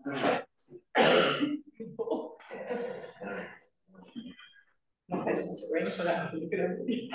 My face is screen, so I have to look at everybody.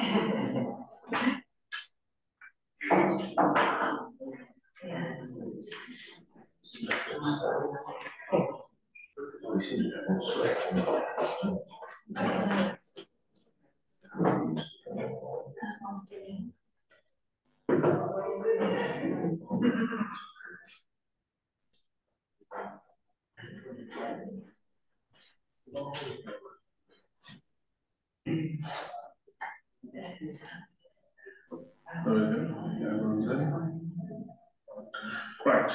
Right.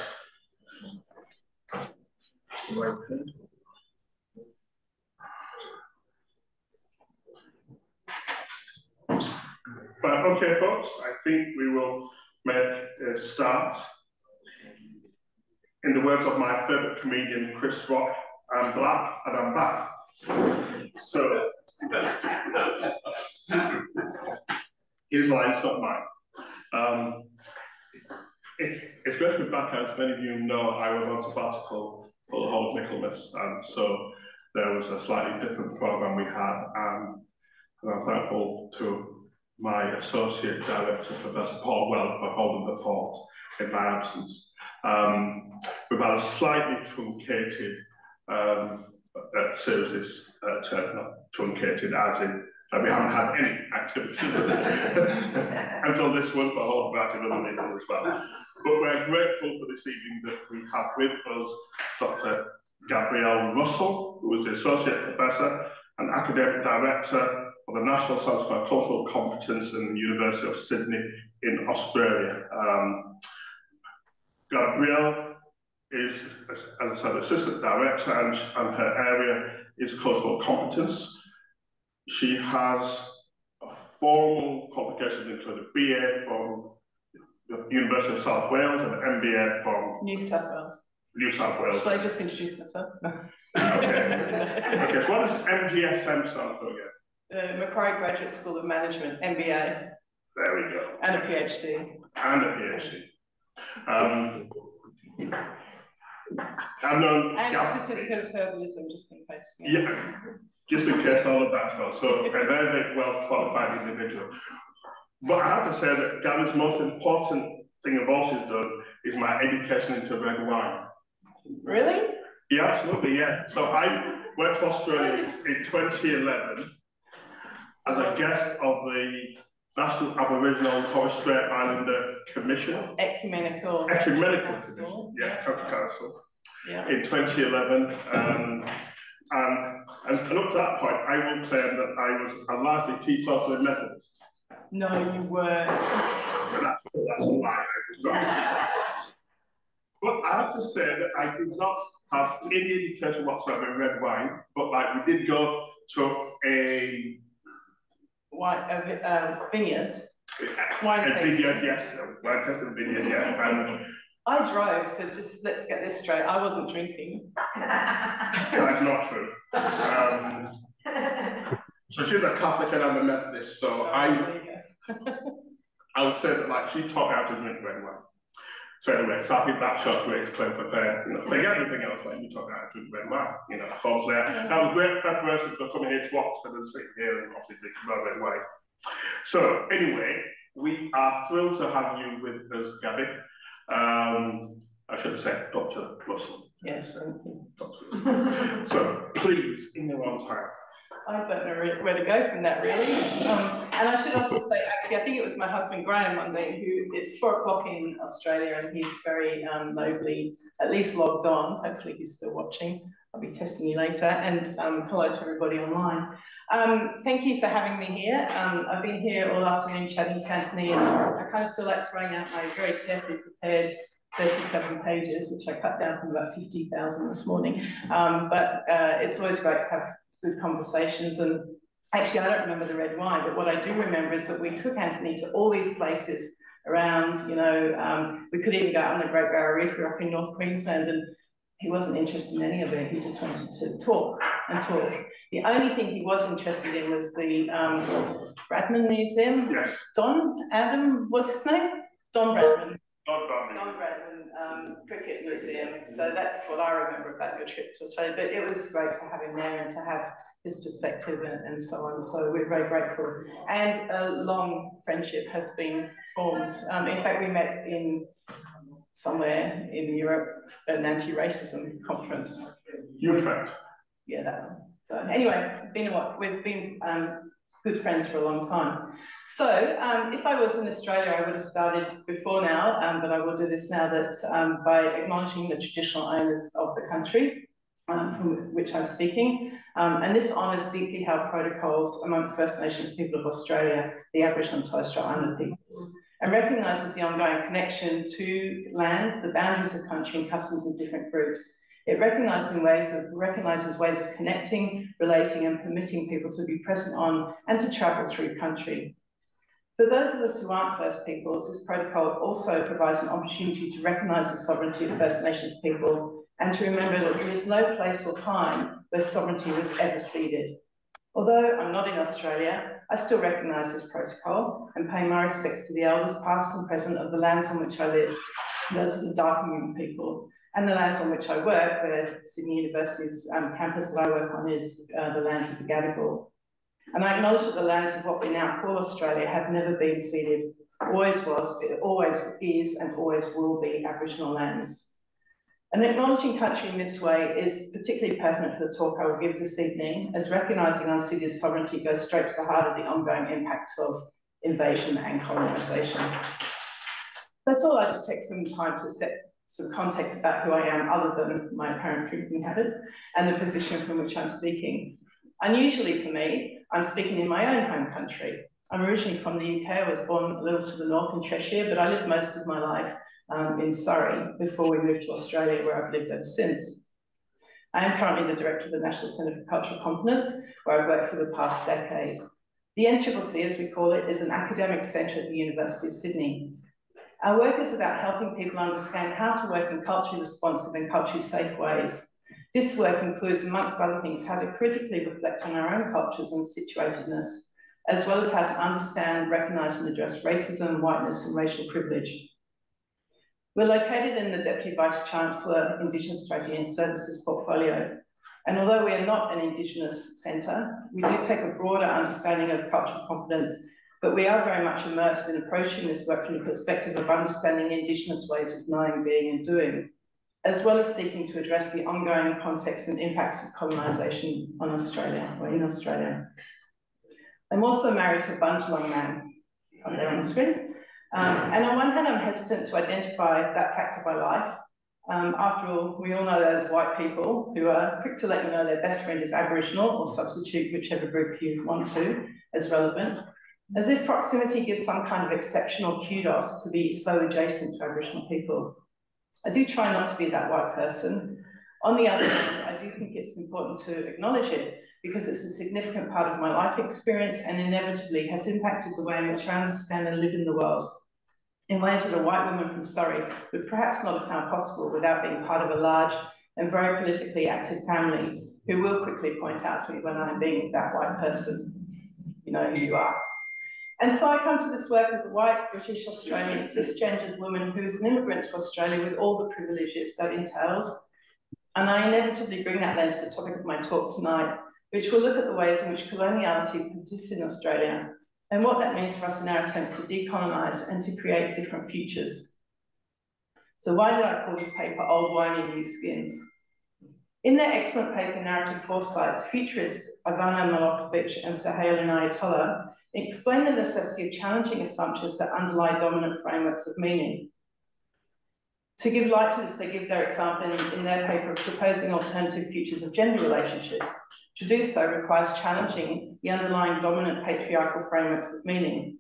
Right, okay, folks, I think we will make a start. In the words of my favourite comedian, Chris Rock, I'm black and I'm back. So, his line's not mine. It's great to be back. As many of you know, I was on sabbatical for the whole of Michaelmas, and so there was a slightly different programme we had, and I'm thankful to my Associate Director, Professor Paul Well, for holding the fort in my absence. We've had a slightly truncated series this term, not truncated as in we haven't had any activities until this one, but a whole variety of other meetings as well. But we're grateful for this evening that we have with us Dr. Gabrielle Russell, who is the Associate Professor and Academic Director of the National Centre for Cultural Competence in the University of Sydney in Australia. Gabrielle is, as I said, Assistant Director, and her area is Cultural Competence. She has formal qualifications including a BA from the University of South Wales and an MBA from New South Wales. New South Wales. Shall I just introduce myself? Okay. Okay, so what does MGSM stand for again? The Macquarie Graduate School of Management, MBA. There we go. And a PhD. And a PhD. I've known and a certificate of herbalism, just in case. Yeah, just in case all of that stuff. So a very, very well qualified individual. But I have to say that Gabby's most important thing of all she's done is my education into red wine. Really? Yeah, absolutely, yeah. So I went to Australia in 2011 as a guest of the National Aboriginal and Torres Strait Islander Commission. Ecumenical Commission, yeah, County Council. Yeah. In 2011. And up to that point, I will claim that I was a largely teetotal Methodist. No, you were. That's a lie. But I have to say that I did not have any education whatsoever in red wine, but like we did go to a vineyard. Wine tasting. Vineyard, yes. Wine tasting vineyard, yeah. And I drove, so just let's get this straight. I wasn't drinking. That's not true. So she's a Catholic and I'm a Methodist, so I would say that like she taught me how to drink red wine. So anyway, so I think that shows great claim for fair. You know, like everything else, like you taught me how to drink red wine. You know, so obviously that was great preparation for coming here to Oxford and sitting here and obviously drinking red wine. So anyway, we are thrilled to have you with us, Gabby. I should have said Dr. Russell. Yes, thank you. Dr. Russell. So please, in your own time. I don't know where to go from that, really. And I should also say, actually, I think it was my husband, Graham, one day, who it's 4 o'clock in Australia, and he's very nobly, at least logged on. Hopefully he's still watching. I'll be testing you later. And hello to everybody online. Thank you for having me here. I've been here all afternoon chatting Cantonese, and I kind of feel like throwing out my very carefully prepared 37 pages, which I cut down from about 50,000 this morning. But it's always great to have good conversations. And actually, I don't remember the red wine, but what I do remember is that we took Anthony to all these places around, you know, we could even go out on the Great Barrier Reef. We were up in North Queensland, and he wasn't interested in any of it. He just wanted to talk and talk. The only thing he was interested in was the Bradman Museum. Yes. Adam, what's his name? Don Bradman. Don Bradman, cricket museum. So that's what I remember about your trip to Australia. But it was great to have him there and to have his perspective and so on. So we're very grateful. And a long friendship has been formed. In fact, we met in somewhere in Europe, an anti-racism conference. Utrecht. Yeah, that one. So anyway, we've been good friends for a long time. So if I was in Australia, I would have started before now, but I will do this now, that by acknowledging the traditional owners of the country from which I'm speaking. And this honours deeply held protocols amongst First Nations people of Australia, the Aboriginal and Torres Strait Islander peoples, and recognises the ongoing connection to land, the boundaries of country and customs of different groups. It recognises ways of connecting, relating and permitting people to be present on and to travel through country. For those of us who aren't First Peoples, this protocol also provides an opportunity to recognise the sovereignty of First Nations people and to remember that there is no place or time where sovereignty was ever ceded. Although I'm not in Australia, I still recognise this protocol and pay my respects to the elders past and present of the lands on which I live. Those are the Darkingham people. And the lands on which I work, where Sydney University's campus that I work on is the lands of the Gadigal. And I acknowledge that the lands of what we now call Australia have never been ceded, always was, it always is, and always will be Aboriginal lands. And acknowledging country in this way is particularly pertinent for the talk I will give this evening, as recognising unceded sovereignty goes straight to the heart of the ongoing impact of invasion and colonisation. That's all. I just take some time to set some context about who I am, other than my apparent drinking habits and the position from which I'm speaking. Unusually for me, I'm speaking in my own home country. I'm originally from the UK. I was born a little to the north in Cheshire, but I lived most of my life in Surrey before we moved to Australia, where I've lived ever since. I am currently the director of the National Centre for Cultural Competence, where I've worked for the past decade. The NCCC, as we call it, is an academic centre at the University of Sydney. Our work is about helping people understand how to work in culturally responsive and culturally safe ways. This work includes, amongst other things, how to critically reflect on our own cultures and situatedness, as well as how to understand, recognise and address racism, whiteness and racial privilege. We're located in the Deputy Vice-Chancellor Indigenous Strategy and Services portfolio. And although we are not an Indigenous centre, we do take a broader understanding of cultural competence, but we are very much immersed in approaching this work from the perspective of understanding Indigenous ways of knowing, being and doing, as well as seeking to address the ongoing context and impacts of colonisation on Australia, or in Australia. I'm also married to a Bundjalung man, up there on the screen. And on one hand, I'm hesitant to identify that fact of my life. After all, we all know that as white people who are quick to let you know their best friend is Aboriginal, or substitute whichever group you want to as relevant, as if proximity gives some kind of exceptional kudos to be so adjacent to Aboriginal people. I do try not to be that white person. On the other hand, I do think it's important to acknowledge it because it's a significant part of my life experience and inevitably has impacted the way in which I understand and live in the world, in ways that a white woman from Surrey would perhaps not have found possible without being part of a large and very politically active family who will quickly point out to me when I'm being that white person. You know who you are. And so I come to this work as a white, British, Australian, cisgendered woman who's an immigrant to Australia with all the privileges that entails. And I inevitably bring that lens to the topic of my talk tonight, which will look at the ways in which coloniality persists in Australia and what that means for us in our attempts to decolonise and to create different futures. So why did I call this paper Old Wine in New Skins? In their excellent paper, Narrative Foresights, futurists Ivana Milokovic and Suhail Inayatollah explain the necessity of challenging assumptions that underlie dominant frameworks of meaning. To give light to this, they give their example in their paper of proposing alternative futures of gender relationships. To do so requires challenging the underlying dominant patriarchal frameworks of meaning.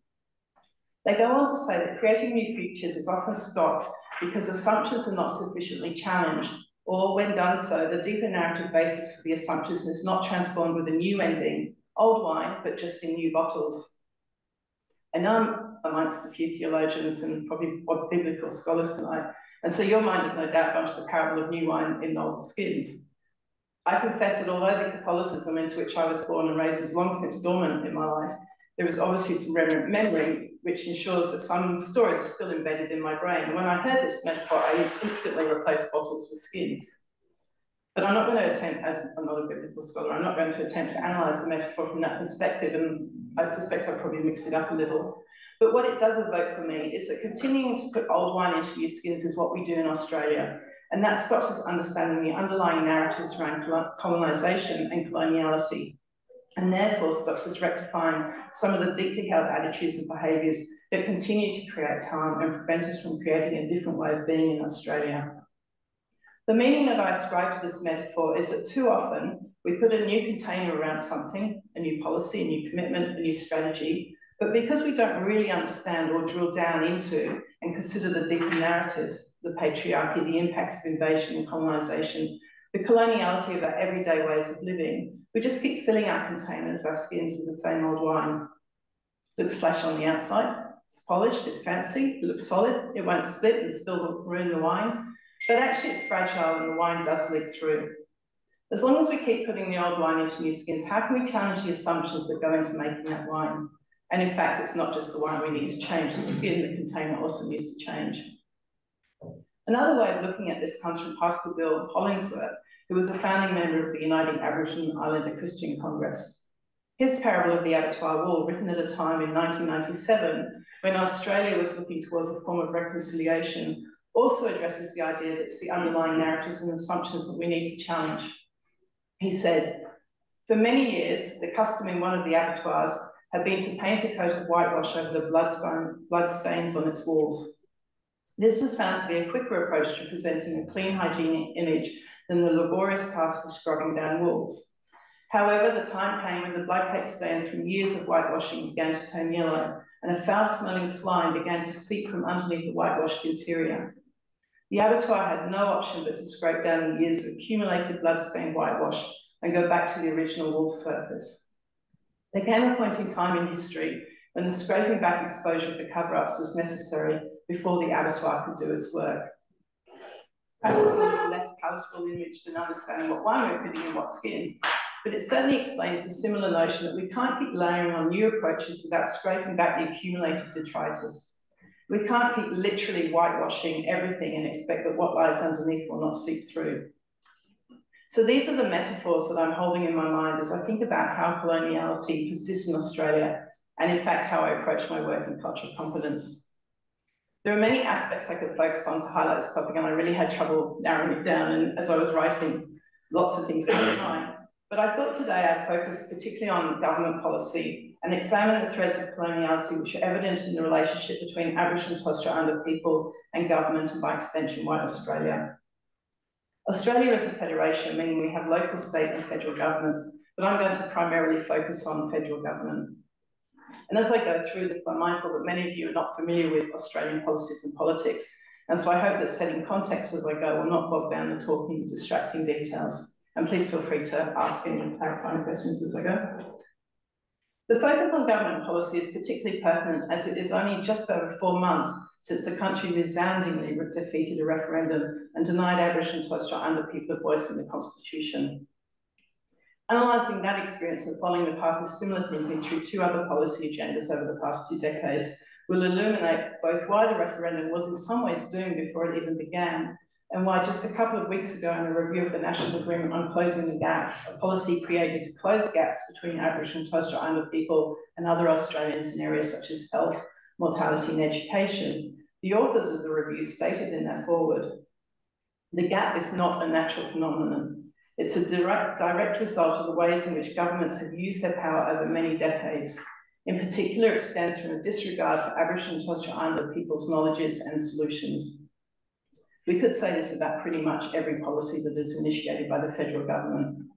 They go on to say that creating new futures is often stopped because assumptions are not sufficiently challenged, or when done so, the deeper narrative basis for the assumptions is not transformed with a new ending, old wine, but just in new bottles. And I'm amongst a few theologians and probably biblical scholars tonight, and so your mind is no doubt gone to the parable of new wine in old skins. I confess that although the Catholicism into which I was born and raised is long since dormant in my life, there is obviously some remnant memory, which ensures that some stories are still embedded in my brain. And when I heard this metaphor, I instantly replaced bottles with skins. But I'm not going to attempt, as I'm not a biblical scholar, I'm not going to attempt to analyse the metaphor from that perspective, and I suspect I've probably mixed it up a little. But what it does evoke for me is that continuing to put old wine into new skins is what we do in Australia. And that stops us understanding the underlying narratives around colonisation and coloniality, and therefore stops us rectifying some of the deeply held attitudes and behaviours that continue to create harm and prevent us from creating a different way of being in Australia. The meaning that I ascribe to this metaphor is that too often we put a new container around something, a new policy, a new commitment, a new strategy, but because we don't really understand or drill down into and consider the deeper narratives, the patriarchy, the impact of invasion and colonisation, the coloniality of our everyday ways of living, we just keep filling our containers, our skins, with the same old wine. It looks flash on the outside, it's polished, it's fancy, it looks solid, it won't split and spill or ruin the wine, but actually it's fragile and the wine does leak through. As long as we keep putting the old wine into new skins, how can we challenge the assumptions that go into making that wine? And in fact, it's not just the wine we need to change, the skin, the container also needs to change. Another way of looking at this comes from Pastor Bill Hollingsworth, who was a founding member of the Uniting Aboriginal and Islander Christian Congress. His parable of the abattoir wall, written at a time in 1997, when Australia was looking towards a form of reconciliation, also addresses the idea that it's the underlying narratives and assumptions that we need to challenge. He said, "For many years, the custom in one of the abattoirs had been to paint a coat of whitewash over the blood stains on its walls. This was found to be a quicker approach to presenting a clean, hygienic image than the laborious task of scrubbing down walls. However, the time came when the blood-caked stains from years of whitewashing began to turn yellow, and a foul-smelling slime began to seep from underneath the whitewashed interior. The abattoir had no option but to scrape down the years of accumulated blood-stained whitewash and go back to the original wall surface. There came a point in time in history when the scraping back exposure of the cover-ups was necessary before the abattoir could do its work." Perhaps it's a little less palatable image than understanding what wine we're putting in what skins, but it certainly explains the similar notion that we can't keep layering on new approaches without scraping back the accumulated detritus. We can't keep literally whitewashing everything and expect that what lies underneath will not seep through. So these are the metaphors that I'm holding in my mind as I think about how coloniality persists in Australia, and in fact, how I approach my work in cultural competence. There are many aspects I could focus on to highlight this topic, and I really had trouble narrowing it down, and as I was writing, lots of things came to mind. But I thought today I'd focus particularly on government policy and examine the threads of coloniality which are evident in the relationship between Aboriginal and Torres Strait Islander people and government, and by extension, white Australia. Australia is a federation, meaning we have local, state and federal governments, but I'm going to primarily focus on federal government. And as I go through this, I'm mindful that many of you are not familiar with Australian policies and politics, and so I hope that setting context as I go will not bog down the talking and distracting details. And please feel free to ask any clarifying questions as I go. The focus on government policy is particularly pertinent as it is only just over 4 months since the country resoundingly defeated a referendum and denied Aboriginal and Torres Strait Islander people a voice in the Constitution. Analysing that experience and following the path of similar thinking through 2 other policy agendas over the past 2 decades will illuminate both why the referendum was in some ways doomed before it even began, and why just a couple of weeks ago in a review of the National Agreement on Closing the Gap, a policy created to close gaps between Aboriginal and Torres Strait Islander people and other Australians in areas such as health, mortality and education, the authors of the review stated in their foreword, "The gap is not a natural phenomenon. It's a direct result of the ways in which governments have used their power over many decades. In particular, it stems from a disregard for Aboriginal and Torres Strait Islander people's knowledges and solutions." We could say this about pretty much every policy that is initiated by the federal government.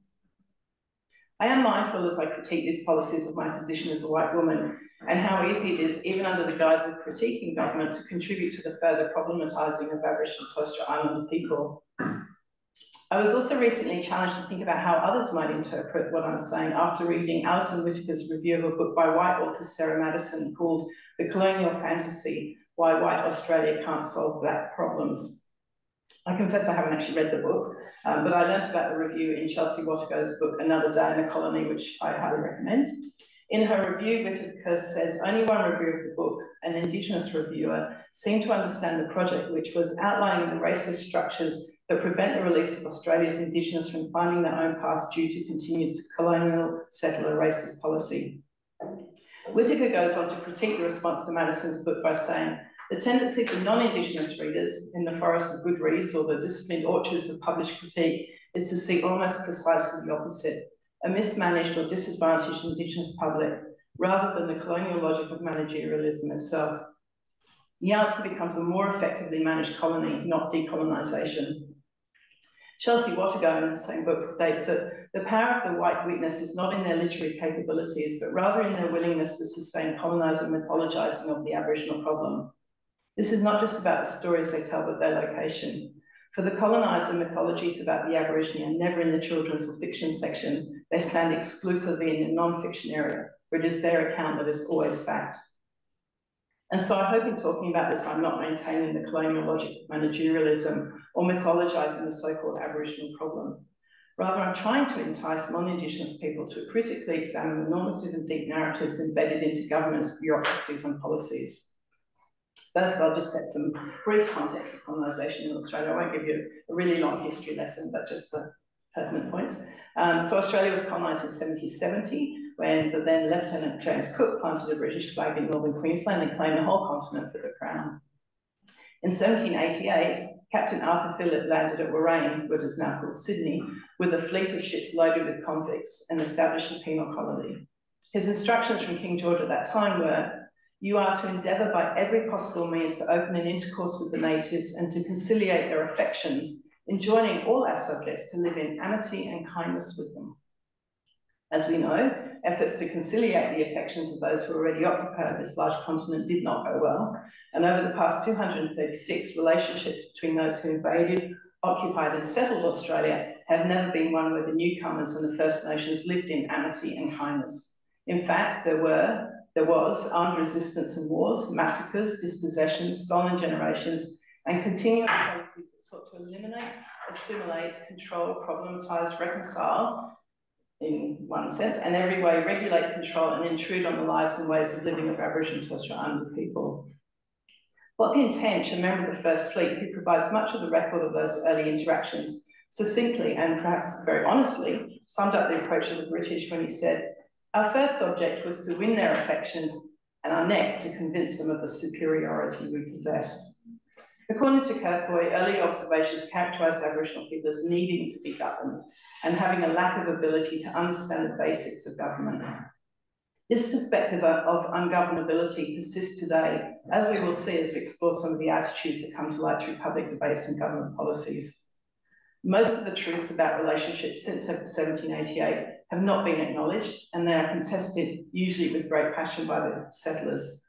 I am mindful as I critique these policies of my position as a white woman and how easy it is, even under the guise of critiquing government, to contribute to the further problematising of Aboriginal and Torres Strait Islander people. I was also recently challenged to think about how others might interpret what I'm saying after reading Alison Whittaker's review of a book by white author Sarah Madison called The Colonial Fantasy: Why White Australia Can't Solve Black Problems. I confess I haven't actually read the book, but I learnt about the review in Chelsea Wattego's book, Another Day in the Colony, which I highly recommend. In her review, Whitaker says only one reviewer of the book, an Indigenous reviewer, seemed to understand the project, which was outlining the racist structures that prevent the release of Australia's Indigenous from finding their own path due to continued colonial settler racist policy. Whitaker goes on to critique the response to Madison's book by saying, the tendency for non-Indigenous readers in the forests of good reads or the disciplined orchards of published critique is to see almost precisely the opposite, a mismanaged or disadvantaged Indigenous public, rather than the colonial logic of managerialism itself. The answer becomes a more effectively managed colony, not decolonisation. Chelsea Watego in the same book states that the power of the white witness is not in their literary capabilities, but rather in their willingness to sustain coloniser mythologising of the Aboriginal problem. This is not just about the stories they tell, but their location. For the coloniser, mythologies about the Aborigine are never in the children's or fiction section. They stand exclusively in the non-fiction area, where it is their account that is always fact. And so I hope in talking about this, I'm not maintaining the colonial logic of managerialism or mythologising the so-called Aboriginal problem. Rather, I'm trying to entice non-Indigenous people to critically examine the normative and deep narratives embedded into governments, bureaucracies and policies. First, I'll just set some brief context of colonisation in Australia. I won't give you a really long history lesson, but just the pertinent points. So Australia was colonised in 1770, when the then Lieutenant James Cook planted a British flag in northern Queensland and claimed the whole continent for the Crown. In 1788, Captain Arthur Phillip landed at Warrane, what is now called Sydney, with a fleet of ships loaded with convicts and established a penal colony. His instructions from King George at that time were, you are to endeavour by every possible means to open an intercourse with the natives and to conciliate their affections, enjoining all our subjects to live in amity and kindness with them. As we know, efforts to conciliate the affections of those who already occupied this large continent did not go well, and over the past 236, relationships between those who invaded, occupied and settled Australia have never been one where the newcomers and the First Nations lived in amity and kindness. In fact, there was armed resistance and wars, massacres, dispossessions, stolen generations, and continuous policies that sought to eliminate, assimilate, control, problematise, reconcile, in one sense, and every way regulate, control, and intrude on the lives and ways of living of Aboriginal and Torres Strait Islander people. Lachlan Tench, a member of the First Fleet, who provides much of the record of those early interactions, succinctly and perhaps very honestly summed up the approach of the British when he said, our first object was to win their affections and our next to convince them of the superiority we possessed. According to Kirkhoy, early observations characterised Aboriginal people as needing to be governed and having a lack of ability to understand the basics of government. This perspective of ungovernability persists today, as we will see as we explore some of the attitudes that come to light through public debates and government policies. Most of the truths about relationships since 1788 have not been acknowledged, and they are contested, usually with great passion, by the settlers.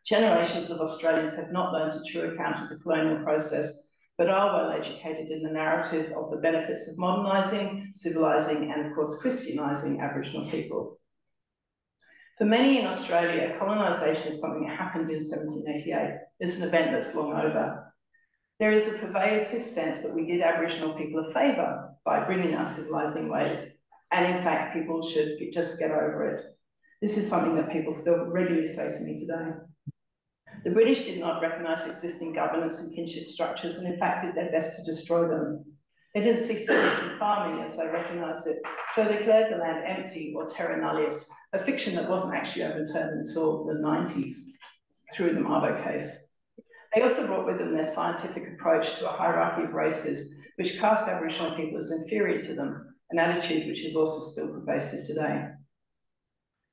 Generations of Australians have not learned a true account of the colonial process, but are well educated in the narrative of the benefits of modernising, civilising, and of course Christianising Aboriginal people. For many in Australia, colonisation is something that happened in 1788. It's an event that's long over. There is a pervasive sense that we did Aboriginal people a favour by bringing us civilising ways, and in fact, people should just get over it. This is something that people still regularly say to me today. The British did not recognise existing governance and kinship structures, and in fact did their best to destroy them. They didn't see fields and farming as they recognised it, so declared the land empty or terra nullius, a fiction that wasn't actually overturned until the 90s through the Mabo case. They also brought with them their scientific approach to a hierarchy of races, which cast Aboriginal people as inferior to them, an attitude which is also still pervasive today.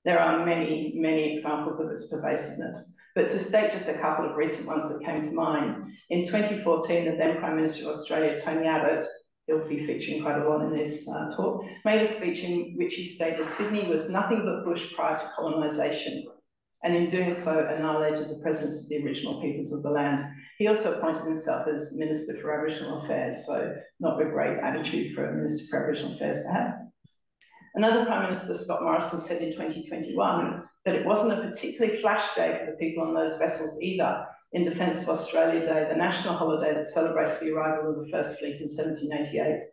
There are many, many examples of its pervasiveness, but to state just a couple of recent ones that came to mind, in 2014, the then Prime Minister of Australia, Tony Abbott, he'll be featuring quite a lot in this talk, made a speech in which he stated Sydney was nothing but bush prior to colonisation, and in doing so annihilated the presence of the original peoples of the land. He also appointed himself as Minister for Aboriginal Affairs, so not a great attitude for a Minister for Aboriginal Affairs to have. Another Prime Minister, Scott Morrison, said in 2021 that it wasn't a particularly flash day for the people on those vessels either, in defence of Australia Day, the national holiday that celebrates the arrival of the First Fleet in 1788,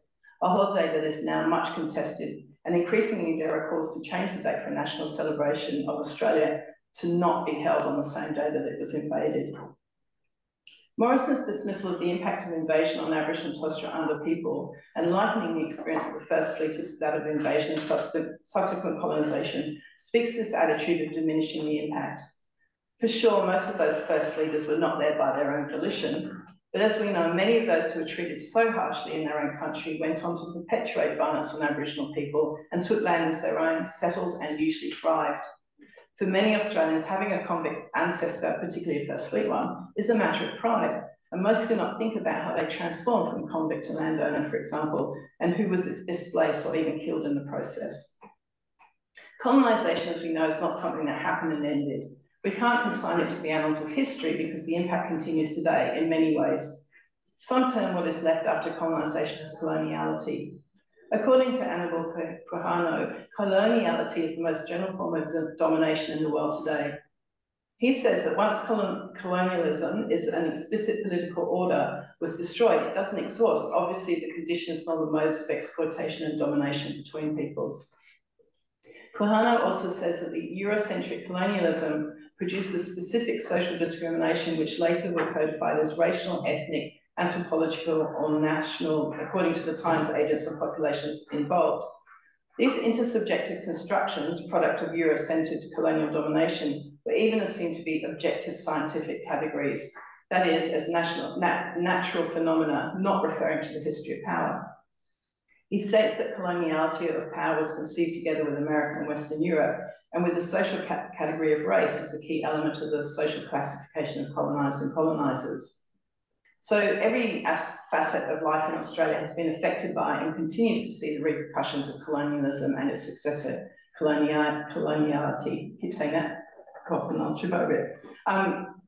a holiday that is now much contested And increasingly, there are calls to change the date for a national celebration of Australia to not be held on the same day that it was invaded. Morrison's dismissal of the impact of invasion on Aboriginal and Torres Strait Islander people and likening the experience of the First Fleet to that of invasion and subsequent colonisation speaks to this attitude of diminishing the impact. For sure, most of those First Fleeters were not there by their own volition, but as we know, many of those who were treated so harshly in their own country went on to perpetuate violence on Aboriginal people and took land as their own, settled and usually thrived. For many Australians, having a convict ancestor, particularly a First Fleet one, is a matter of pride, and most do not think about how they transformed from convict to landowner, for example, and who was displaced or even killed in the process. Colonisation, as we know, is not something that happened and ended. We can't consign it to the annals of history because the impact continues today in many ways. Some term what is left after colonisation as coloniality. According to Annabel Quijano, coloniality is the most general form of domination in the world today. He says that once colonialism is an explicit political order was destroyed, it doesn't exhaust, obviously, the conditions nor the modes of exploitation and domination between peoples. Quijano also says that the Eurocentric colonialism produces specific social discrimination which later were codified as racial, ethnic, anthropological or national, according to the times, agents and populations involved. These intersubjective constructions, product of Euro-centred colonial domination, were even assumed to be objective scientific categories, that is, as natural phenomena, not referring to the history of power. He states that coloniality of power was conceived together with American and Western Europe, and with the social category of race as the key element of the social classification of colonised and colonisers. So every facet of life in Australia has been affected by and continues to see the repercussions of colonialism and its successor, coloniality. Keep saying that, often I'll trip over it.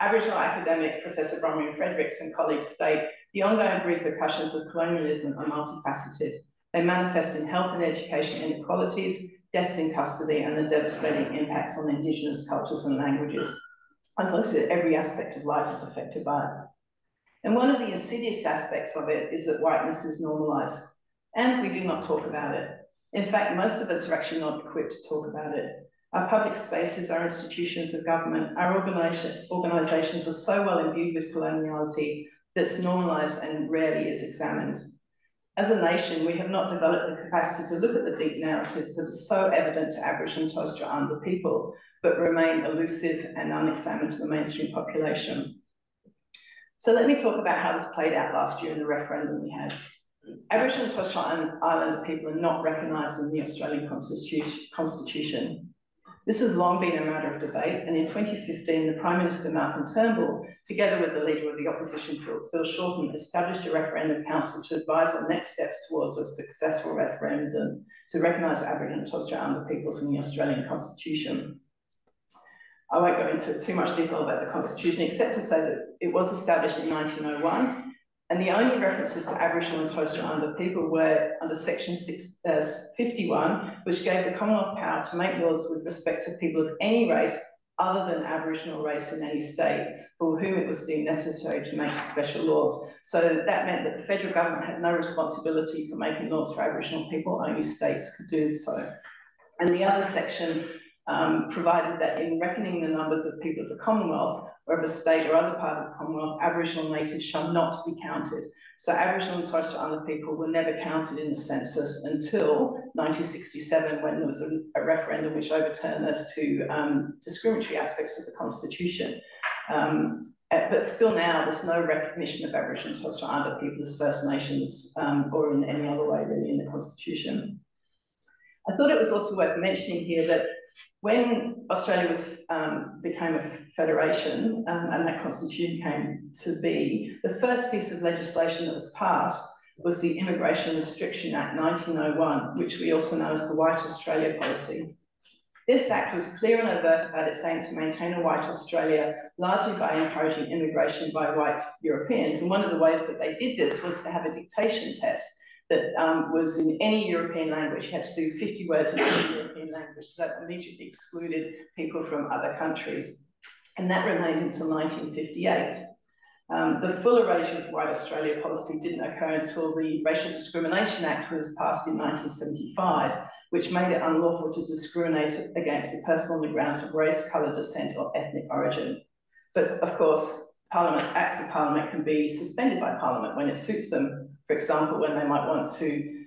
Aboriginal academic Professor Bronwyn Fredericks and colleagues state the ongoing repercussions of colonialism are multifaceted. They manifest in health and education inequalities, deaths in custody, and the devastating impacts on Indigenous cultures and languages. As I said, every aspect of life is affected by it. And one of the insidious aspects of it is that whiteness is normalised, and we do not talk about it. In fact, most of us are actually not equipped to talk about it. Our public spaces, our institutions of government, our organisations are so well imbued with coloniality that it's normalised and rarely is examined. As a nation, we have not developed the capacity to look at the deep narratives that are so evident to Aboriginal and Torres Strait Islander people, but remain elusive and unexamined to the mainstream population. So let me talk about how this played out last year in the referendum we had. Aboriginal and Torres Strait Islander people are not recognised in the Australian Constitution. This has long been a matter of debate, and in 2015, the Prime Minister Malcolm Turnbull, together with the Leader of the Opposition, Phil Shorten, established a referendum council to advise on next steps towards a successful referendum to recognise Aboriginal and Torres Strait Islander peoples in the Australian Constitution. I won't go into too much detail about the Constitution, except to say that it was established in 1901, and the only references to Aboriginal and Torres Strait Islander people were under Section 51, which gave the Commonwealth power to make laws with respect to people of any race other than Aboriginal race in any state, for whom it was deemed necessary to make special laws. So that meant that the federal government had no responsibility for making laws for Aboriginal people, only states could do so. And the other section provided that in reckoning the numbers of people of the Commonwealth, or of a state or other part of the Commonwealth, Aboriginal natives shall not be counted. So Aboriginal and Torres Strait Islander people were never counted in the census until 1967, when there was a referendum which overturned those two discriminatory aspects of the Constitution. But still now, there's no recognition of Aboriginal and Torres Strait Islander people as First Nations or in any other way really in the Constitution. I thought it was also worth mentioning here that when Australia became a federation and that constitution came to be, the first piece of legislation that was passed was the Immigration Restriction Act 1901, which we also know as the White Australia Policy. This act was clear and overt about its aim to maintain a white Australia, largely by encouraging immigration by white Europeans. And one of the ways that they did this was to have a dictation test that was in any European language. You had to do 50 words in any European language, so that immediately excluded people from other countries. And that remained until 1958. The full erasure of White Australia policy didn't occur until the Racial Discrimination Act was passed in 1975, which made it unlawful to discriminate against a person on the grounds of race, colour, descent, or ethnic origin. But of course, acts of Parliament can be suspended by Parliament when it suits them. For example, when they might want to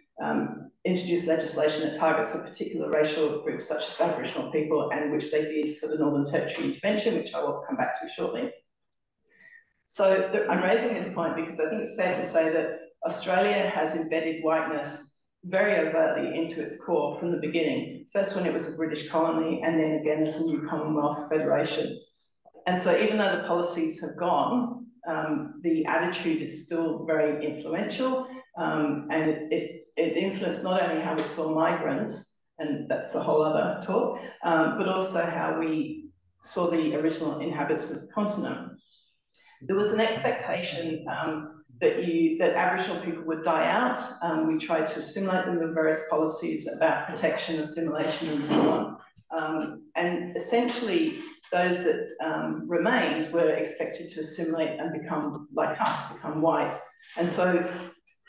introduce legislation that targets a particular racial group, such as Aboriginal people, and which they did for the Northern Territory intervention, which I will come back to shortly. So I'm raising this point because I think it's fair to say that Australia has embedded whiteness very overtly into its core from the beginning. First when it was a British colony, and then again as a new Commonwealth Federation. And so even though the policies have gone, the attitude is still very influential, and it influenced not only how we saw migrants, and that's a whole other talk, but also how we saw the original inhabitants of the continent. There was an expectation that Aboriginal people would die out. We tried to assimilate them with various policies about protection, assimilation, and so on. And essentially, those that remained were expected to assimilate and become like us, become white. And so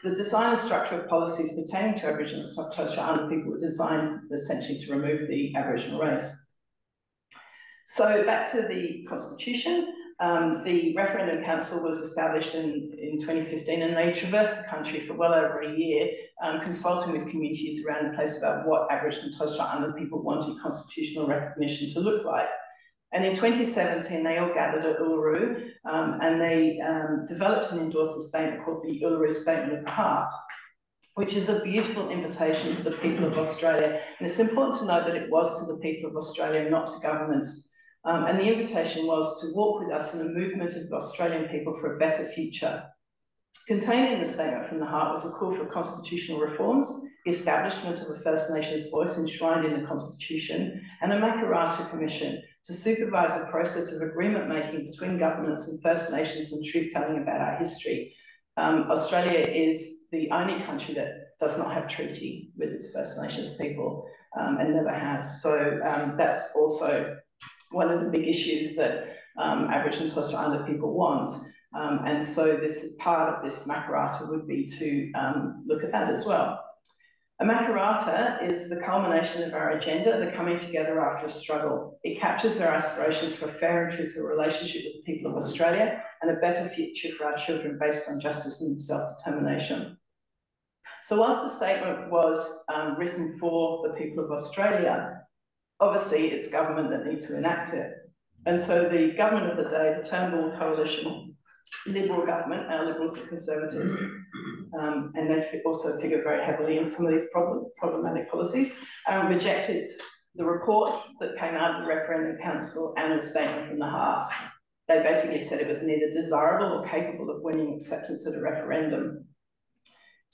the design and structure of policies pertaining to Aboriginal and Torres Strait Islander people were designed essentially to remove the Aboriginal race. So back to the Constitution. The Referendum Council was established in 2015, and they traversed the country for well over a year, consulting with communities around the place about what Aboriginal and Torres Strait Islander people wanted constitutional recognition to look like. And in 2017, they all gathered at Uluru, and they developed and endorsed a statement called the Uluru Statement of the Heart, which is a beautiful invitation to the people of Australia. And it's important to note that it was to the people of Australia, not to governments. And the invitation was to walk with us in a movement of Australian people for a better future. Contained in the Statement from the Heart was a call for constitutional reforms, the establishment of a First Nations voice enshrined in the Constitution, and a Makarrata Commission to supervise a process of agreement-making between governments and First Nations and truth-telling about our history. Australia is the only country that does not have treaty with its First Nations people, and never has. So that's also one of the big issues that Aboriginal and Torres Strait Islander people want. And so this part of this Makarrata would be to look at that as well. A Makarrata is the culmination of our agenda, the coming together after a struggle. It captures our aspirations for a fair and truthful relationship with the people of Australia and a better future for our children based on justice and self-determination. So whilst the statement was written for the people of Australia, obviously it's government that need to enact it. And so the government of the day, the Turnbull Coalition, Liberal government, our Liberals and Conservatives, and they also figure very heavily in some of these problematic policies, rejected the report that came out of the Referendum Council and the Statement from the Heart. They basically said it was neither desirable or capable of winning acceptance at a referendum.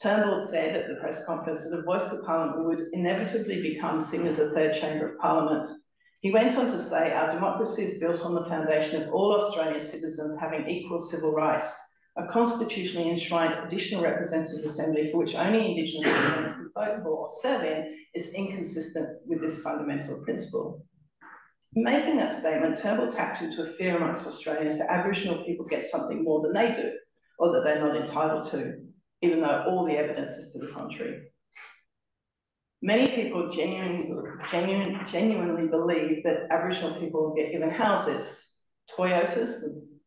Turnbull said at the press conference that a voice to Parliament would inevitably become seen as a third chamber of Parliament. He went on to say, our democracy is built on the foundation of all Australian citizens having equal civil rights. A constitutionally enshrined additional representative assembly for which only Indigenous Australians can vote for or serve in is inconsistent with this fundamental principle. In making that statement, Turnbull tapped into a fear amongst Australians that Aboriginal people get something more than they do, or that they're not entitled to, even though all the evidence is to the contrary. Many people genuinely believe that Aboriginal people will get given houses, Toyotas,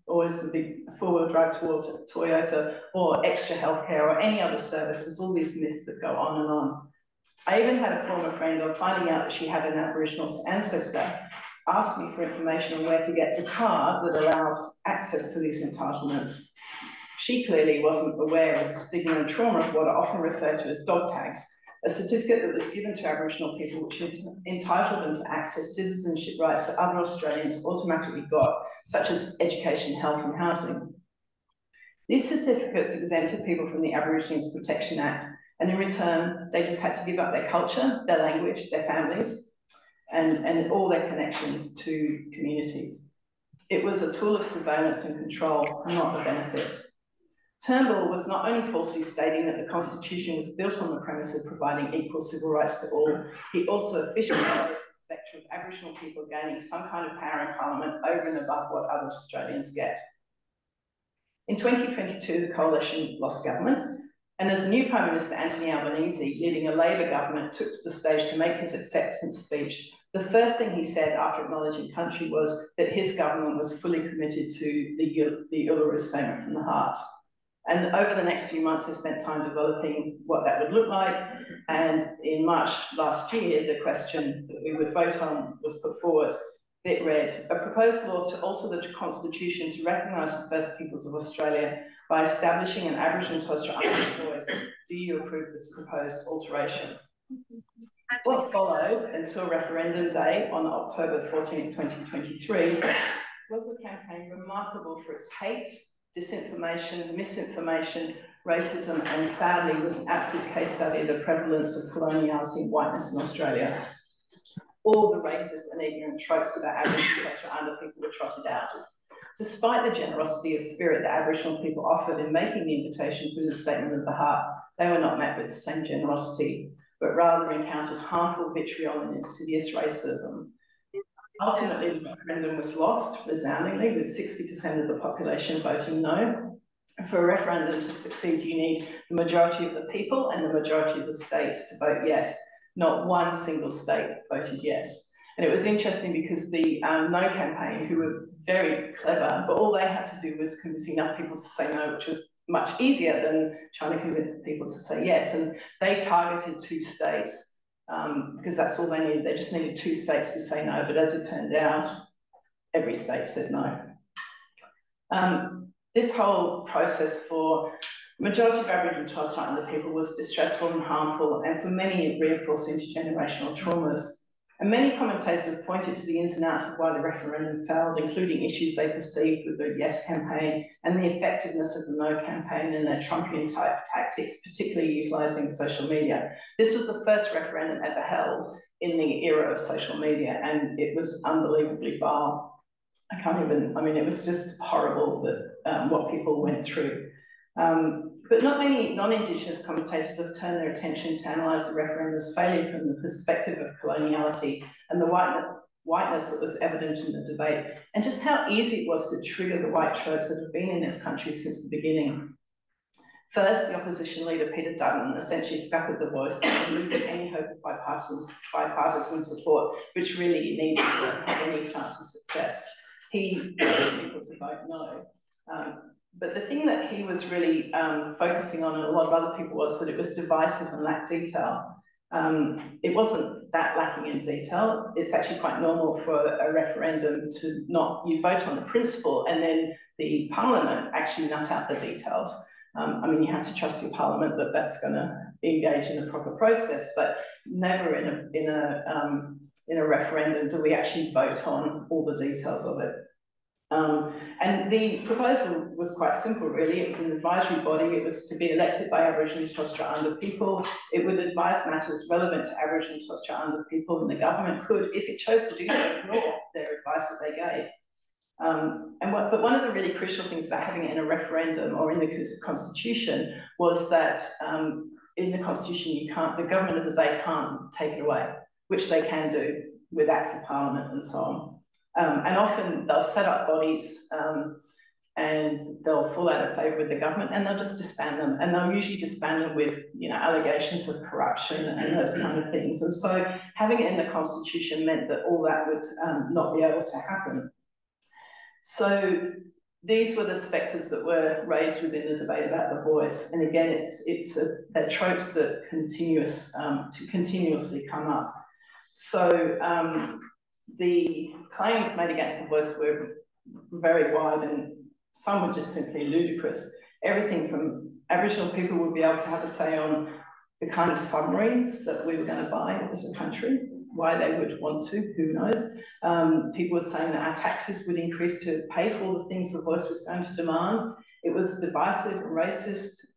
always the big four-wheel drive Toyota, or extra healthcare or any other services, all these myths that go on and on. I even had a former friend, on finding out that she had an Aboriginal ancestor, ask me for information on where to get the card that allows access to these entitlements. She clearly wasn't aware of the stigma and trauma of what are often referred to as dog tags, a certificate that was given to Aboriginal people which entitled them to access citizenship rights that other Australians automatically got, such as education, health and housing. These certificates exempted people from the Aborigines Protection Act, and in return, they just had to give up their culture, their language, their families, and all their connections to communities. It was a tool of surveillance and control, not a benefit. Turnbull was not only falsely stating that the Constitution was built on the premise of providing equal civil rights to all, he also officially raised the spectre of Aboriginal people gaining some kind of power in Parliament over and above what other Australians get. In 2022, the Coalition lost government. And as the new Prime Minister, Anthony Albanese, leading a Labor government, took to the stage to make his acceptance speech, the first thing he said after acknowledging country was that his government was fully committed to the Uluru Statement from the Heart. And over the next few months, I spent time developing what that would look like. And in March last year, the question that we would vote on was put forward. It read, a proposed law to alter the Constitution to recognise the First Peoples of Australia by establishing an Aboriginal and Torres Strait Islander voice. Do you approve this proposed alteration? What followed until referendum day on October 14th, 2023, was a campaign remarkable for its hate, disinformation, misinformation, racism, and sadly was an absolute case study of the prevalence of coloniality and whiteness in Australia. All the racist and ignorant tropes about Aboriginal and Torres Strait Islander people were trotted out. Despite the generosity of spirit that Aboriginal people offered in making the invitation through the Statement of the Heart, they were not met with the same generosity, but rather encountered harmful vitriol and insidious racism. Ultimately, the referendum was lost resoundingly, with 60% of the population voting no. For a referendum to succeed, you need the majority of the people and the majority of the states to vote yes. Not one single state voted yes. And it was interesting because the No campaign, who were very clever, but all they had to do was convince enough people to say no, which was much easier than trying to convince people to say yes. And they targeted 2 states because that's all they needed. They just needed 2 states to say no, but as it turned out, every state said no. This whole process for the majority of Aboriginal and Torres Strait Islander people was distressful and harmful, and for many it reinforced intergenerational traumas. And many commentators have pointed to the ins and outs of why the referendum failed, including issues they perceived with the Yes campaign and the effectiveness of the No campaign and their Trumpian type tactics, particularly utilising social media. This was the first referendum ever held in the era of social media, and it was unbelievably vile. It was just horrible that what people went through. But not many non-indigenous commentators have turned their attention to analyse the referendum's failure from the perspective of coloniality and the whiteness that was evident in the debate, and just how easy it was to trigger the white tropes that have been in this country since the beginning. First, the opposition leader, Peter Dutton, essentially scuppered the voice by removing any hope of bipartisan support, which really needed to have any chance of success. He urged people to vote no. But the thing that he was really focusing on, and a lot of other people, was that it was divisive and lacked detail. It wasn't that lacking in detail. It's actually quite normal for a referendum to you vote on the principle and then the parliament actually nut out the details. You have to trust your parliament that that's going to engage in a proper process, but never in a referendum do we actually vote on all the details of it. And the proposal was quite simple, really. It was an advisory body. It was to be elected by Aboriginal and Torres Strait Islander people. It would advise matters relevant to Aboriginal and Torres Strait Islander people, and the government could, if it chose to do so, ignore their advice that they gave. But one of the really crucial things about having it in a referendum or in the Constitution was that in the Constitution, the government of the day can't take it away, which they can do with acts of parliament and so on. And often they'll set up bodies and they'll fall out of favour with the government and they'll just disband them. And they'll usually disband them with allegations of corruption and those kind of things. And so having it in the Constitution meant that all that would not be able to happen. So these were the spectres that were raised within the debate about the voice. And again, they're tropes that continuously come up. So the claims made against the voice were very wide, and some were just simply ludicrous. Everything from Aboriginal people would be able to have a say on the kind of submarines that we were going to buy as a country, why they would want to, who knows. People were saying that our taxes would increase to pay for all the things the voice was going to demand. It was divisive and racist,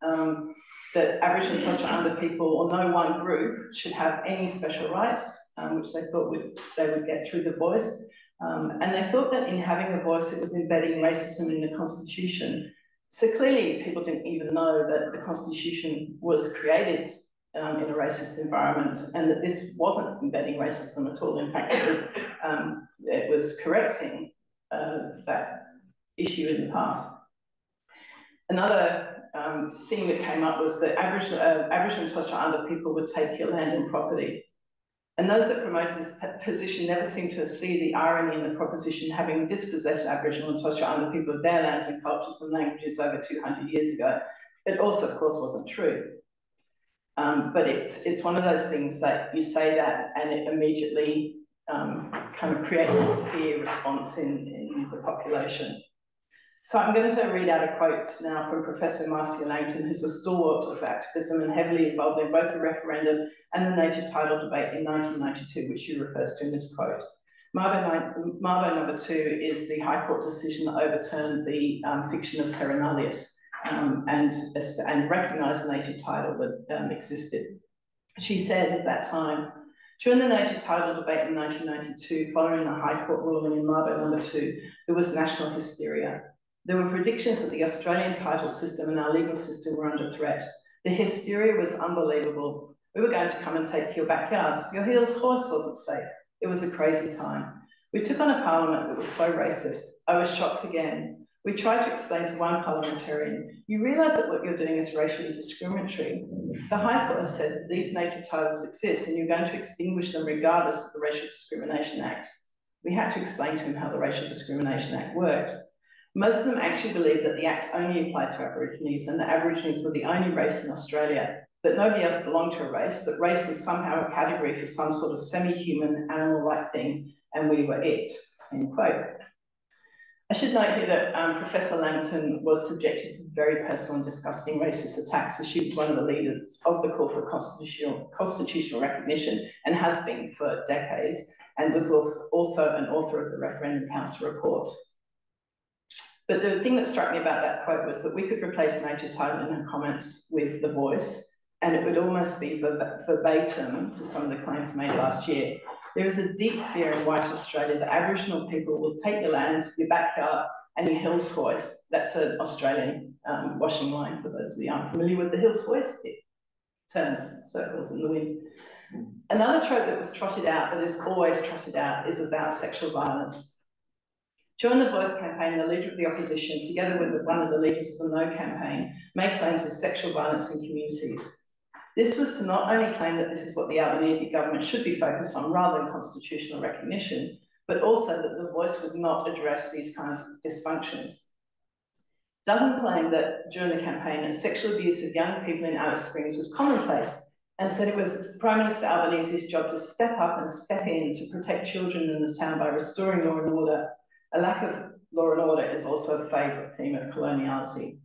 that Aboriginal and Torres Strait Islander people, or no one group, should have any special rights, which they thought they would get through the voice. And they thought that in having the voice, it was embedding racism in the Constitution. So clearly people didn't even know that the Constitution was created in a racist environment, and that this wasn't embedding racism at all. In fact, it was correcting that issue in the past. Another thing that came up was that Aboriginal and Torres Strait Islander people would take your land and property. And those that promoted this position never seemed to see the irony in the proposition, having dispossessed Aboriginal and Torres Strait Islander people of their lands and cultures and languages over 200 years ago. It also, of course, wasn't true. But it's one of those things that you say that and it immediately kind of creates this fear response in the population. So I'm going to read out a quote now from Professor Marcia Langton, who's a stalwart of activism and heavily involved in both the referendum and the native title debate in 1992, which she refers to in this quote. Mabo number 2 is the High Court decision that overturned the fiction of terra nullius and recognised the native title that existed. She said at that time, during the native title debate in 1992, following the High Court ruling in Mabo number 2, there was national hysteria. There were predictions that the Australian title system and our legal system were under threat. The hysteria was unbelievable. We were going to come and take your backyards. Your horse wasn't safe. It was a crazy time. We took on a parliament that was so racist. I was shocked again. We tried to explain to one parliamentarian, you realise that what you're doing is racially discriminatory. The High Court has said that these native titles exist and you're going to extinguish them regardless of the Racial Discrimination Act. We had to explain to him how the Racial Discrimination Act worked. Most of them actually believed that the Act only applied to Aborigines and that Aborigines were the only race in Australia, that nobody else belonged to a race, that race was somehow a category for some sort of semi-human, animal-like thing, and we were it, end quote. I should note here that Professor Langton was subjected to very personal and disgusting racist attacks, as she was one of the leaders of the call for constitutional recognition and has been for decades, and was also an author of the Referendum Council report. But the thing that struck me about that quote was that we could replace native title in her comments with the voice, and it would almost be verbatim to some of the claims made last year. There is a deep fear in white Australia that Aboriginal people will take your land, your backyard, and your hills hoist. That's an Australian washing line for those of you unfamiliar with the hills hoist. It turns circles in the wind. Another trope that was trotted out, that is always trotted out, is about sexual violence. During the Voice campaign, the leader of the opposition, together with one of the leaders of the No campaign, made claims of sexual violence in communities. This was to not only claim that this is what the Albanese government should be focused on rather than constitutional recognition, but also that the Voice would not address these kinds of dysfunctions. Dutton claimed that during the campaign, that sexual abuse of young people in Alice Springs was commonplace, and said it was Prime Minister Albanese's job to step up and step in to protect children in the town by restoring law and order. A lack of law and order is also a favourite theme of coloniality.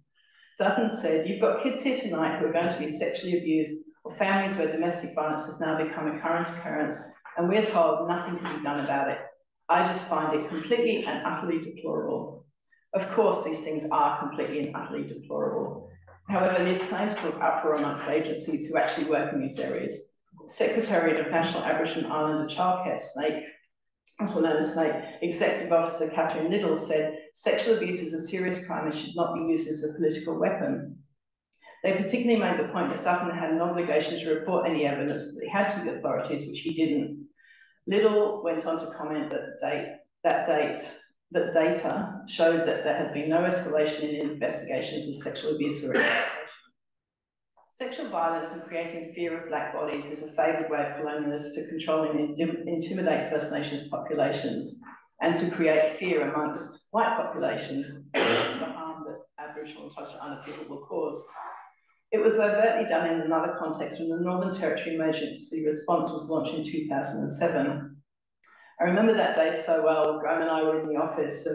Dutton said, you've got kids here tonight who are going to be sexually abused, or families where domestic violence has now become a current occurrence, and we're told nothing can be done about it. I just find it completely and utterly deplorable. Of course, these things are completely and utterly deplorable. However, these claims cause uproar amongst agencies who actually work in these areas. Secretary of National Aboriginal Islander Childcare, SNAIC, also known as SNAIC, Executive Officer Catherine Liddell said, sexual abuse is a serious crime and should not be used as a political weapon. They particularly made the point that Dutton had an obligation to report any evidence that he had to the authorities, which he didn't. Liddell went on to comment that data showed that there had been no escalation in investigations of sexual abuse or exploitation. Sexual violence and creating fear of black bodies is a favoured way of colonialists to control and intimidate First Nations populations and to create fear amongst white populations of the harm that Aboriginal and Torres Strait Islander people will cause. It was overtly done in another context when the Northern Territory Emergency Response was launched in 2007. I remember that day so well. Graham and I were in the office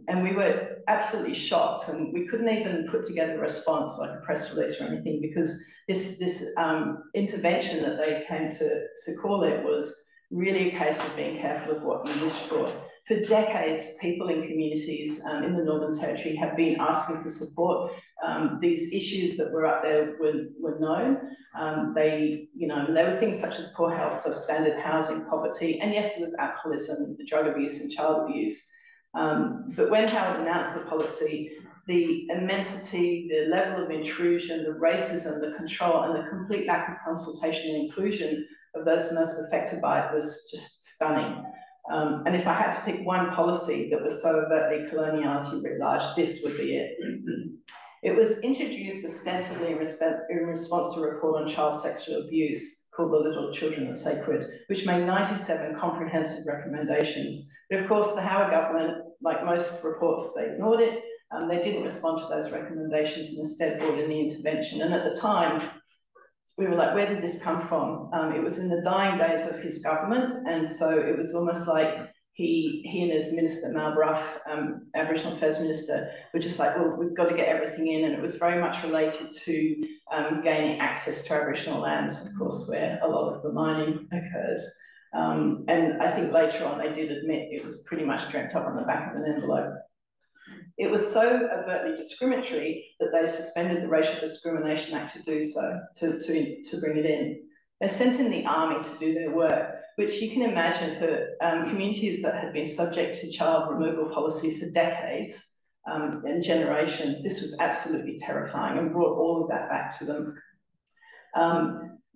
and we were absolutely shocked, and we couldn't even put together a response like a press release or anything, because this intervention that they came to call it was really a case of being careful of what you wish for. For decades, people in communities in the Northern Territory have been asking for support. These issues that were up there were known. They were things such as poor health, substandard housing, poverty, and yes, it was alcoholism, drug abuse and child abuse. But when Howard announced the policy, the immensity, the level of intrusion, the racism, the control, and the complete lack of consultation and inclusion of those most affected by it was just stunning. And if I had to pick one policy that was so overtly coloniality writ large, this would be it. It was introduced ostensibly in response to a report on child sexual abuse called The Little Children Are Sacred, which made 97 comprehensive recommendations. But of course, the Howard government, like most reports, they ignored it. They didn't respond to those recommendations and instead brought in the intervention. And at the time, we were like, where did this come from? It was in the dying days of his government. And so it was almost like he and his minister, Mal Bruff, Aboriginal Affairs Minister, were just like, well, we've got to get everything in. And it was very much related to gaining access to Aboriginal lands, of course, where a lot of the mining occurs. And I think later on they did admit it was pretty much dreamt up on the back of an envelope. It was so overtly discriminatory that they suspended the Racial Discrimination Act to do so, to bring it in. They sent in the army to do their work, which you can imagine for communities that had been subject to child removal policies for decades and generations. This was absolutely terrifying and brought all of that back to them.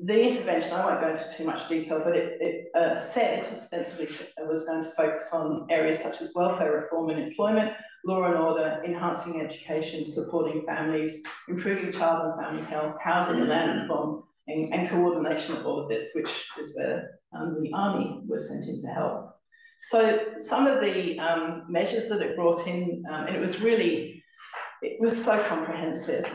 The intervention, I won't go into too much detail, but it said, ostensibly was going to focus on areas such as welfare reform and employment, law and order, enhancing education, supporting families, improving child and family health, housing and land reform, and coordination of all of this, which is where the army was sent in to help. So some of the measures that it brought in, and it was so comprehensive.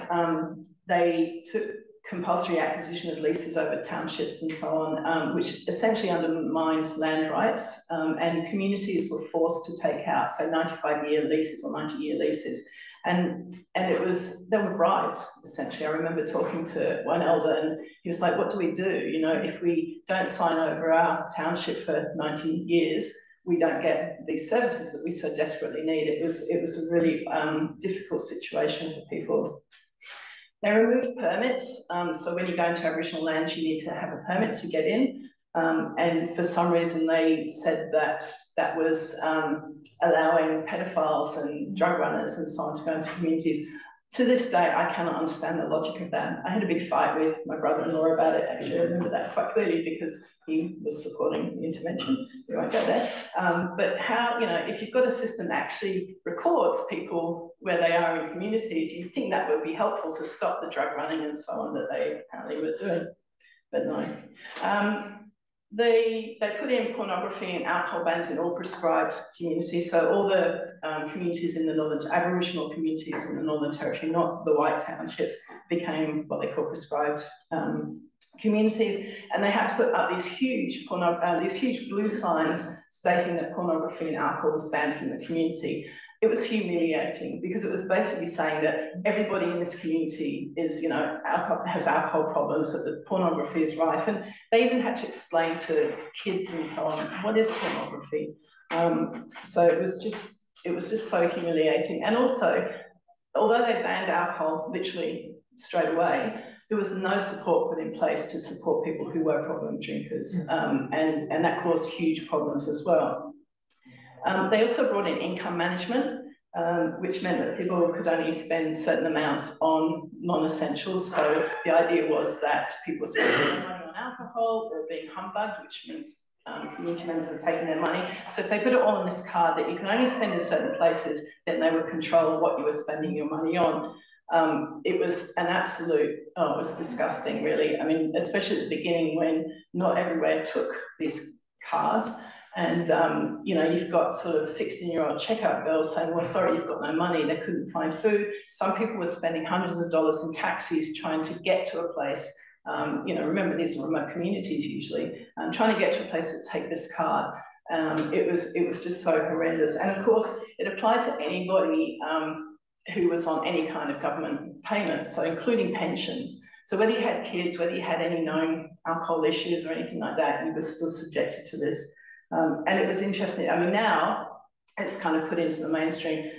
They took compulsory acquisition of leases over townships and so on, which essentially undermined land rights, and communities were forced to take out, so 95-year leases or 90-year leases. And they were bribed, essentially. I remember talking to one elder and he was like, what do we do? You know, if we don't sign over our township for 90 years, we don't get these services that we so desperately need. It was a really difficult situation for people. They removed permits. So when you go into Aboriginal land, you need to have a permit to get in. And for some reason, they said that that was allowing pedophiles and drug runners and so on to go into communities. To this day, I cannot understand the logic of that. I had a big fight with my brother-in-law about it. Actually, I remember that quite clearly because he was supporting the intervention. We won't go there. But how, you know, if you've got a system that actually records people where they are in communities, you'd think that would be helpful to stop the drug running and so on that they apparently were doing. But no. They put in pornography and alcohol bans in all prescribed communities. So all the communities in the northern, Aboriginal communities in the Northern Territory, not the white townships, became what they call prescribed communities. And they had to put up these huge blue signs stating that pornography and alcohol was banned from the community. It was humiliating because it was basically saying that everybody in this community is, you know, has alcohol problems, that the pornography is rife. And they even had to explain to kids and so on, what is pornography? So it was just so humiliating. And also, although they banned alcohol literally straight away, there was no support put in place to support people who were problem drinkers. And that caused huge problems as well. They also brought in income management, which meant that people could only spend certain amounts on non-essentials. So the idea was that people were spending their money on alcohol, they were being humbugged, which means community members are taking their money. So if they put it all on this card that you can only spend in certain places, then they would control what you were spending your money on. It was an absolute, it was disgusting, really. I mean, especially at the beginning when not everywhere took these cards. And, you know, you've got sort of 16-year-old checkout girls saying, well, sorry, you've got no money. They couldn't find food. Some people were spending hundreds of dollars in taxis trying to get to a place. You know, remember, these are remote communities usually, trying to get to a place to take this card. It was just so horrendous. And of course, it applied to anybody who was on any kind of government payment, so including pensions. So whether you had kids, whether you had any known alcohol issues or anything like that, you were still subjected to this. And it was interesting. I mean, now it's kind of put into the mainstream.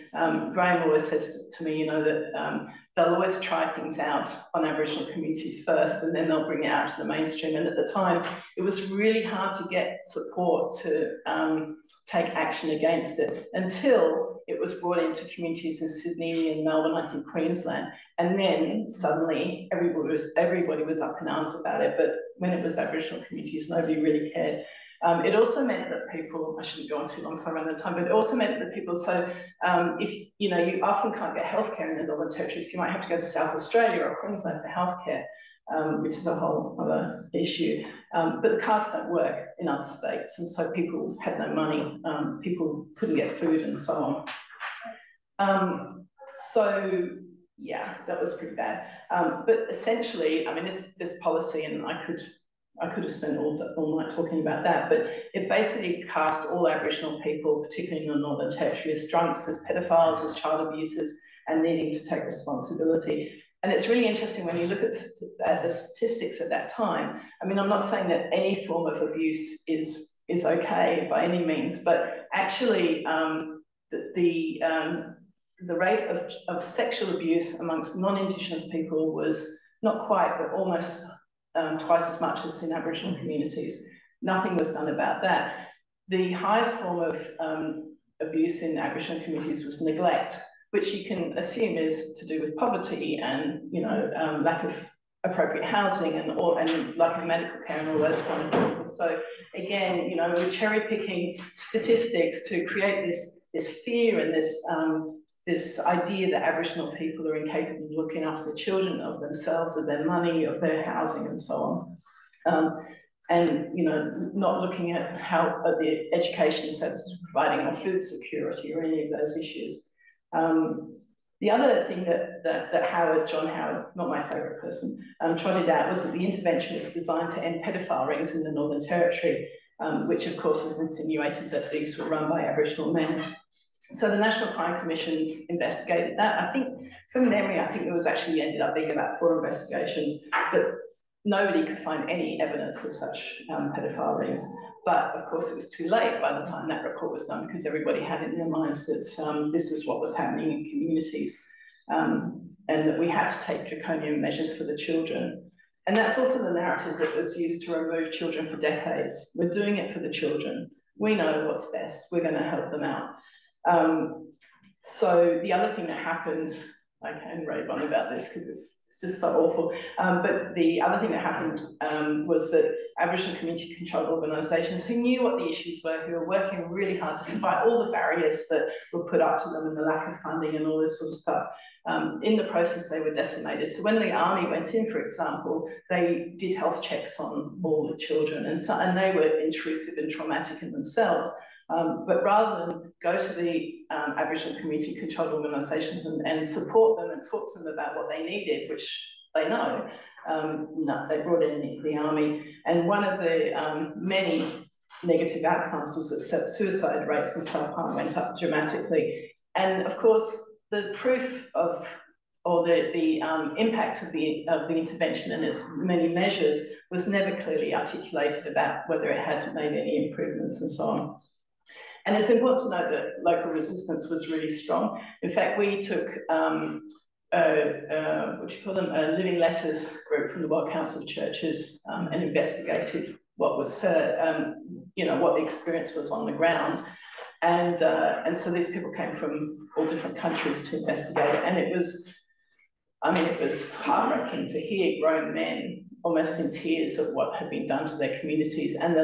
Graham always says to me, you know, that they'll always try things out on Aboriginal communities first, and then they'll bring it out to the mainstream. And at the time, it was really hard to get support to take action against it until it was brought into communities in Sydney and Melbourne, I think Queensland. And then suddenly everybody was up in arms about it. But when it was Aboriginal communities, nobody really cared. It also meant that people, I shouldn't go on too long because I run out of time, but it also meant that people, so if, you know, you often can't get healthcare in the Northern Territory, so you might have to go to South Australia or Queensland for healthcare, which is a whole other issue. But the cards don't work in other states, and so people had no money, people couldn't get food and so on. So yeah, that was pretty bad. But essentially, I mean, this policy, and I could have spent all night talking about that, but it basically cast all Aboriginal people, particularly in the Northern Territory, as drunks, as pedophiles, as child abusers, and needing to take responsibility. And it's really interesting when you look at the statistics at that time. I mean, I'm not saying that any form of abuse is okay by any means, but actually the rate of sexual abuse amongst non-Indigenous people was not quite, but almost twice as much as in Aboriginal communities. Nothing was done about that. The highest form of abuse in Aboriginal communities was neglect, which you can assume is to do with poverty and, you know, lack of appropriate housing and lack of medical care and all those kind of things. And so again, you know, we're cherry picking statistics to create this fear and this idea that Aboriginal people are incapable of looking after the children, of themselves, of their money, of their housing, and so on. And, you know, not looking at how the education services are providing or food security or any of those issues. The other thing that John Howard, not my favourite person, trotted out was that the intervention was designed to end paedophile rings in the Northern Territory, which of course was insinuated that these were run by Aboriginal men. So the National Crime Commission investigated that. I think, from memory, I think there was actually ended up being about 4 investigations, but nobody could find any evidence of such paedophile rings. But of course, it was too late by the time that report was done, because everybody had in their minds that this is what was happening in communities, and that we had to take draconian measures for the children. And that's also the narrative that was used to remove children for decades. We're doing it for the children. We know what's best. We're going to help them out. So the other thing that happened, I can rave on about this because it's just so awful, but the other thing that happened was that Aboriginal community controlled organisations who knew what the issues were, who were working really hard despite all the barriers that were put up to them and the lack of funding and all this sort of stuff. In the process, they were decimated. So when the army went in, for example, they did health checks on all the children, and they were intrusive and traumatic in themselves. But rather than go to the Aboriginal community controlled organisations and support them and talk to them about what they needed, which they know, no, they brought in the army. And one of the many negative outcomes was that suicide rates and self-harm went up dramatically. And of course, the proof of, or the impact of the intervention and its many measures was never clearly articulated about whether it had made any improvements and so on. And it's important to note that local resistance was really strong. In fact, we took a Living Letters group from the World Council of Churches and investigated what was heard, what the experience was on the ground. And so these people came from all different countries to investigate it. And it was heartbreaking to hear grown men almost in tears of what had been done to their communities and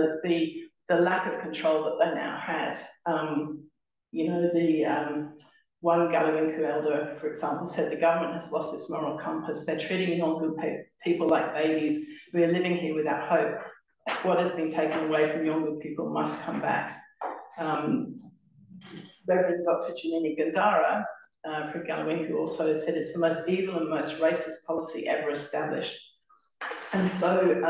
the lack of control that they now had. One Gallowinku elder, for example, said the government has lost its moral compass. They're treating Yolngu people like babies. We are living here without hope. What has been taken away from Yolngu people must come back. Reverend Dr. Janini Gandara from Gallowinku also said it's the most evil and most racist policy ever established. And so,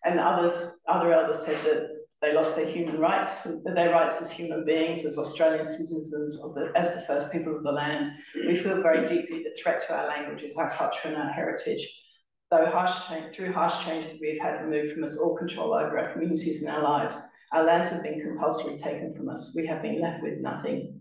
and other elders said that they lost their human rights, their rights as human beings, as Australian citizens, as the first people of the land. We feel very deeply the threat to our languages, our culture and our heritage. Though through harsh changes we've had removed from us all control over our communities and our lives, our lands have been compulsorily taken from us. We have been left with nothing.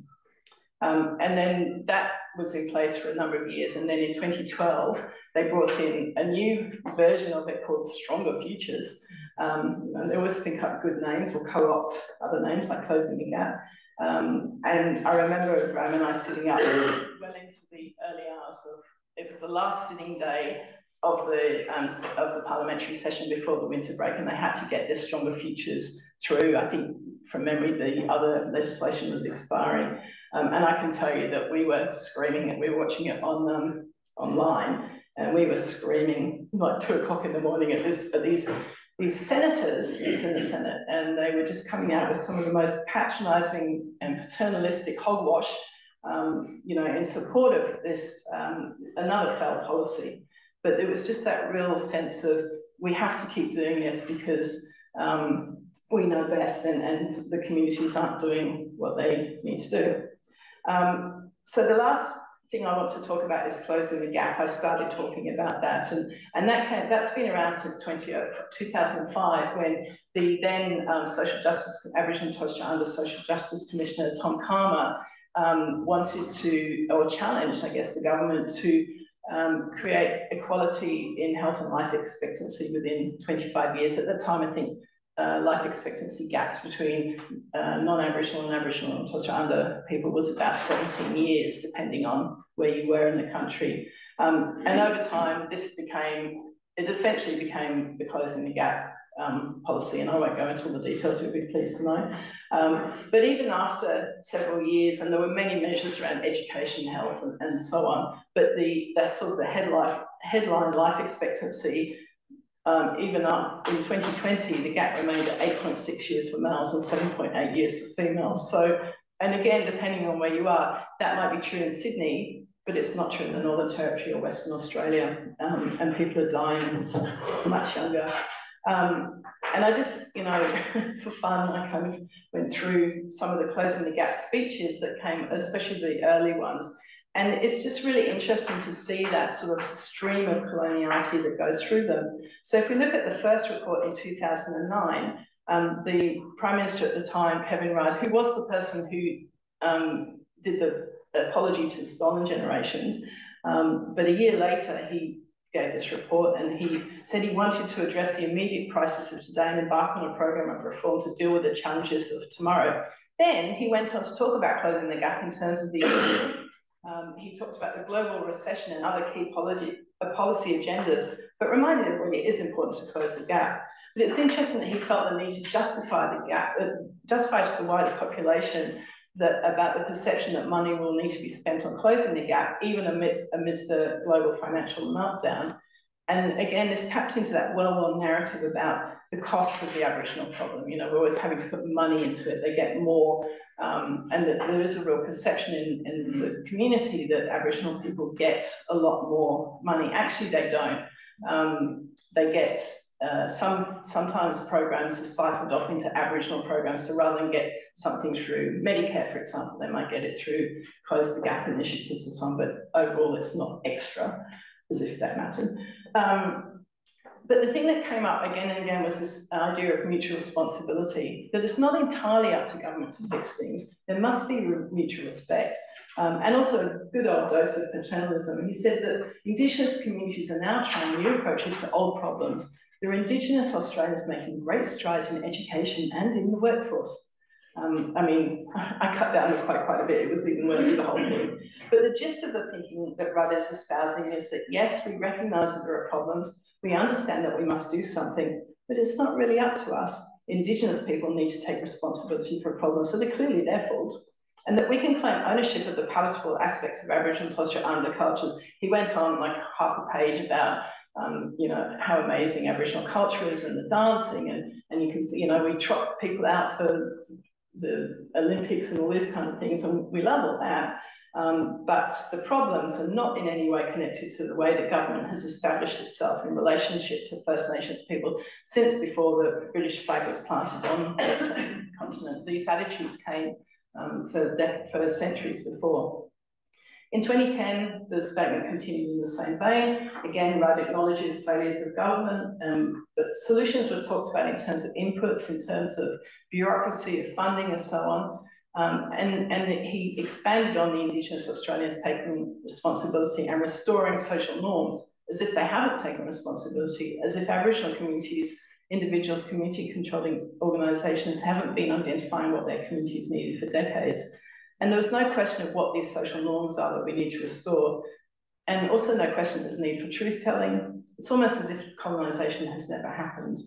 And then that was in place for a number of years. And then in 2012, they brought in a new version of it called Stronger Futures. And they always think up good names or co-opt other names like Closing the Gap. And I remember Graham and I sitting up well into the early hours of, it was the last sitting day the parliamentary session before the winter break, and they had to get their stronger futures through. I think from memory, the other legislation was expiring, and I can tell you that we were screaming. We were watching it on online, and we were screaming like 2 o'clock in the morning at these senators who's in the Senate, and they were just coming out with some of the most patronising and paternalistic hogwash, you know, in support of this another failed policy. But there was just that real sense of we have to keep doing this because we know best, and the communities aren't doing what they need to do. So the last thing I want to talk about is closing the gap. I started talking about that, and that's been around since 2005, when the then Aboriginal and Torres Strait Islander Social Justice Commissioner Tom Calma wanted to, or challenged, I guess, the government to create equality in health and life expectancy within 25 years. At the time, I think life expectancy gaps between non-Aboriginal and Aboriginal and Torres Strait Islander people was about 17 years, depending on where you were in the country. And over time, it eventually became the closing the gap policy, and I won't go into all the details, you'll be pleased to know. But even after several years, and there were many measures around education, health, and so on, but that sort of the headline life expectancy, even up in 2020, the gap remained at 8.6 years for males and 7.8 years for females. So, and again, depending on where you are, that might be true in Sydney, but it's not true in the Northern Territory or Western Australia, and people are dying much younger. And I just, you know, for fun, I kind of went through some of the closing the gap speeches that came, especially the early ones. And it's just really interesting to see that sort of stream of coloniality that goes through them. So if we look at the first report in 2009, the Prime Minister at the time, Kevin Rudd, who was the person who did the apology to the stolen generations, but a year later he gave this report, and he said he wanted to address the immediate crisis of today and embark on a program of reform to deal with the challenges of tomorrow. Then he went on to talk about closing the gap in terms of the he talked about the global recession and other key policy agendas, but reminded everybody it is important to close the gap. But it's interesting that he felt the need to justify the gap, justify to the wider population about the perception that money will need to be spent on closing the gap, even amidst a global financial meltdown. And again, this tapped into that well-worn narrative about the cost of the Aboriginal problem. You know, we're always having to put money into it, they get more, and that there is a real perception in the community that Aboriginal people get a lot more money. Actually, they don't. They get sometimes programs are siphoned off into Aboriginal programs. So rather than get something through Medicare, for example, they might get it through Close the Gap initiatives or some, but overall it's not extra, as if that mattered. But the thing that came up again and again was this idea of mutual responsibility, that it's not entirely up to government to fix things. There must be mutual respect. And also a good old dose of paternalism. He said that Indigenous communities are now trying new approaches to old problems. There are Indigenous Australians making great strides in education and in the workforce. I mean, I cut down quite a bit. It was even worse for the whole thing. But the gist of the thinking that Rudd is espousing is that, yes, we recognise that there are problems. We understand that we must do something, but it's not really up to us. Indigenous people need to take responsibility for problems, so they're clearly their fault. And that we can claim ownership of the palatable aspects of Aboriginal and Torres Strait Islander cultures. He went on like half a page about you know, how amazing Aboriginal culture is and the dancing, and you can see, you know, we trot people out for the Olympics and all these kind of things, and we love all that. But the problems are not in any way connected to the way that government has established itself in relationship to First Nations people since before the British flag was planted on the Australian continent. These attitudes came for centuries before. In 2010, the statement continued in the same vein. Again, Rudd acknowledges failures of government, but solutions were talked about in terms of inputs, in terms of bureaucracy, of funding, and so on. And he expanded on the Indigenous Australians taking responsibility and restoring social norms as if they haven't taken responsibility, as if Aboriginal communities, individuals, community-controlling organisations haven't been identifying what their communities needed for decades. And there was no question of what these social norms are that we need to restore. And also no question there's need for truth-telling. It's almost as if colonisation has never happened.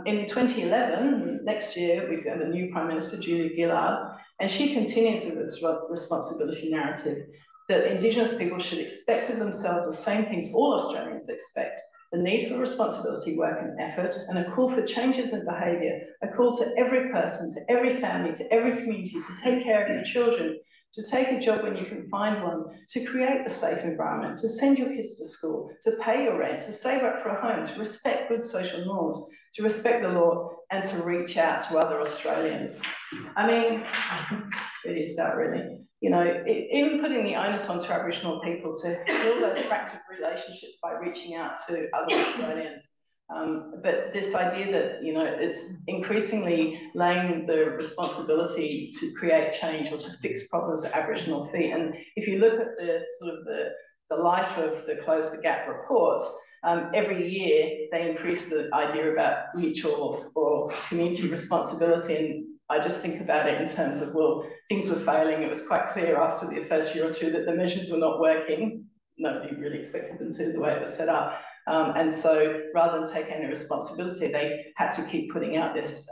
In 2011, next year, we've got a new Prime Minister, Julia Gillard, and she continues with this responsibility narrative that Indigenous people should expect of themselves the same things all Australians expect: the need for responsibility, work and effort, and a call for changes in behaviour, a call to every person, to every family, to every community to take care of your children, to take a job when you can find one, to create a safe environment, to send your kids to school, to pay your rent, to save up for a home, to respect good social norms, to respect the law, and to reach out to other Australians. I mean, where do you start, really? You know, even putting the onus onto Aboriginal people to build those fractured relationships by reaching out to other Australians. But this idea that, you know, it's increasingly laying the responsibility to create change or to fix problems at Aboriginal feet. And if you look at the sort of the life of the Close the Gap reports, every year they increase the idea about mutual or community responsibility. And I just think about it in terms of, well, things were failing. It was quite clear after the first year or two that the measures were not working. Nobody really expected them to, the way it was set up. And so rather than take any responsibility, they had to keep putting out this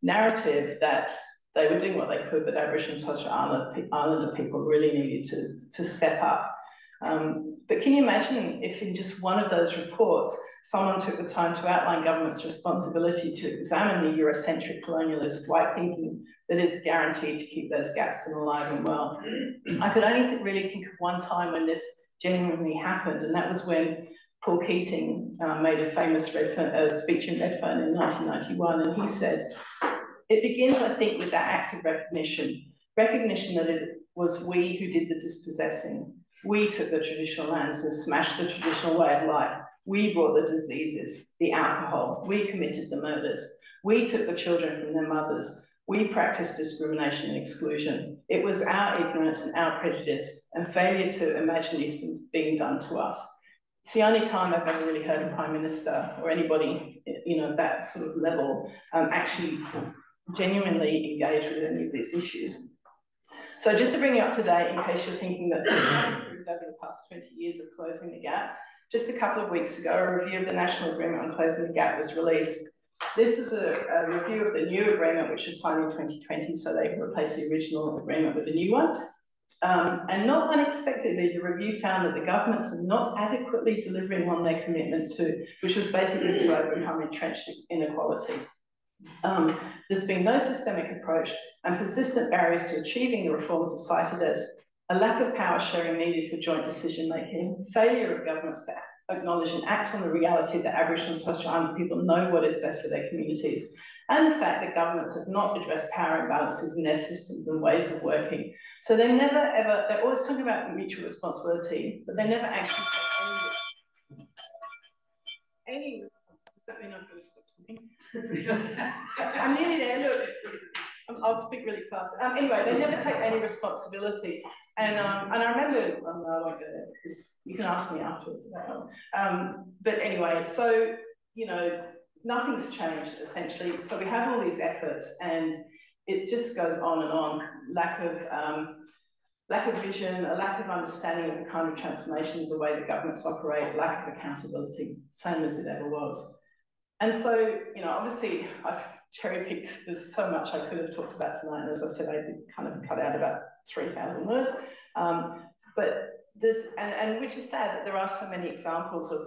narrative that they were doing what they could, but Aboriginal and Torres Strait Islander people really needed to step up. But can you imagine if in just one of those reports, someone took the time to outline government's responsibility to examine the Eurocentric colonialist white thinking that is guaranteed to keep those gaps alive and well? I could only really think of one time when this genuinely happened, and that was when Paul Keating made a famous speech in Redfern in 1991, and he said, "It begins, I think, with that act of recognition that it was we who did the dispossessing. We took the traditional lands and smashed the traditional way of life. We brought the diseases, the alcohol. We committed the murders. We took the children from their mothers. We practiced discrimination and exclusion. It was our ignorance and our prejudice and failure to imagine these things being done to us." It's the only time I've ever really heard a Prime Minister or anybody, you know, that sort of level actually genuinely engage with any of these issues. So just to bring you up to date, in case you're thinking that improved over the past 20 years of closing the gap, just a couple of weeks ago, a review of the National Agreement on Closing the Gap was released. This is a review of the new agreement, which was signed in 2020, so they replaced the original agreement with a new one. And not unexpectedly, the review found that the governments are not adequately delivering on their commitment to, which was basically to overcome entrenched inequality. There's been no systemic approach, and persistent barriers to achieving the reforms are cited as a lack of power sharing needed for joint decision making, failure of governments to acknowledge and act on the reality that Aboriginal and Torres Strait Islander people know what is best for their communities, and the fact that governments have not addressed power imbalances in their systems and ways of working. So they never ever, they're always talking about mutual responsibility, but they never actually take any responsibility. Does that mean I've got to stop talking? I'm nearly there, look. I'll speak really fast. Anyway, they never take any responsibility. And I remember, well, no, I won't go there because you can ask me afterwards about it. But anyway, so, you know, nothing's changed essentially. So we have all these efforts and it just goes on and on. Lack of vision, a lack of understanding of the kind of transformation of the way the governments operate, lack of accountability, same as it ever was. And so, you know, obviously I've cherry-picked, there's so much I could have talked about tonight, and as I said, I did kind of cut out about 3,000 words. But this, and which is sad that there are so many examples of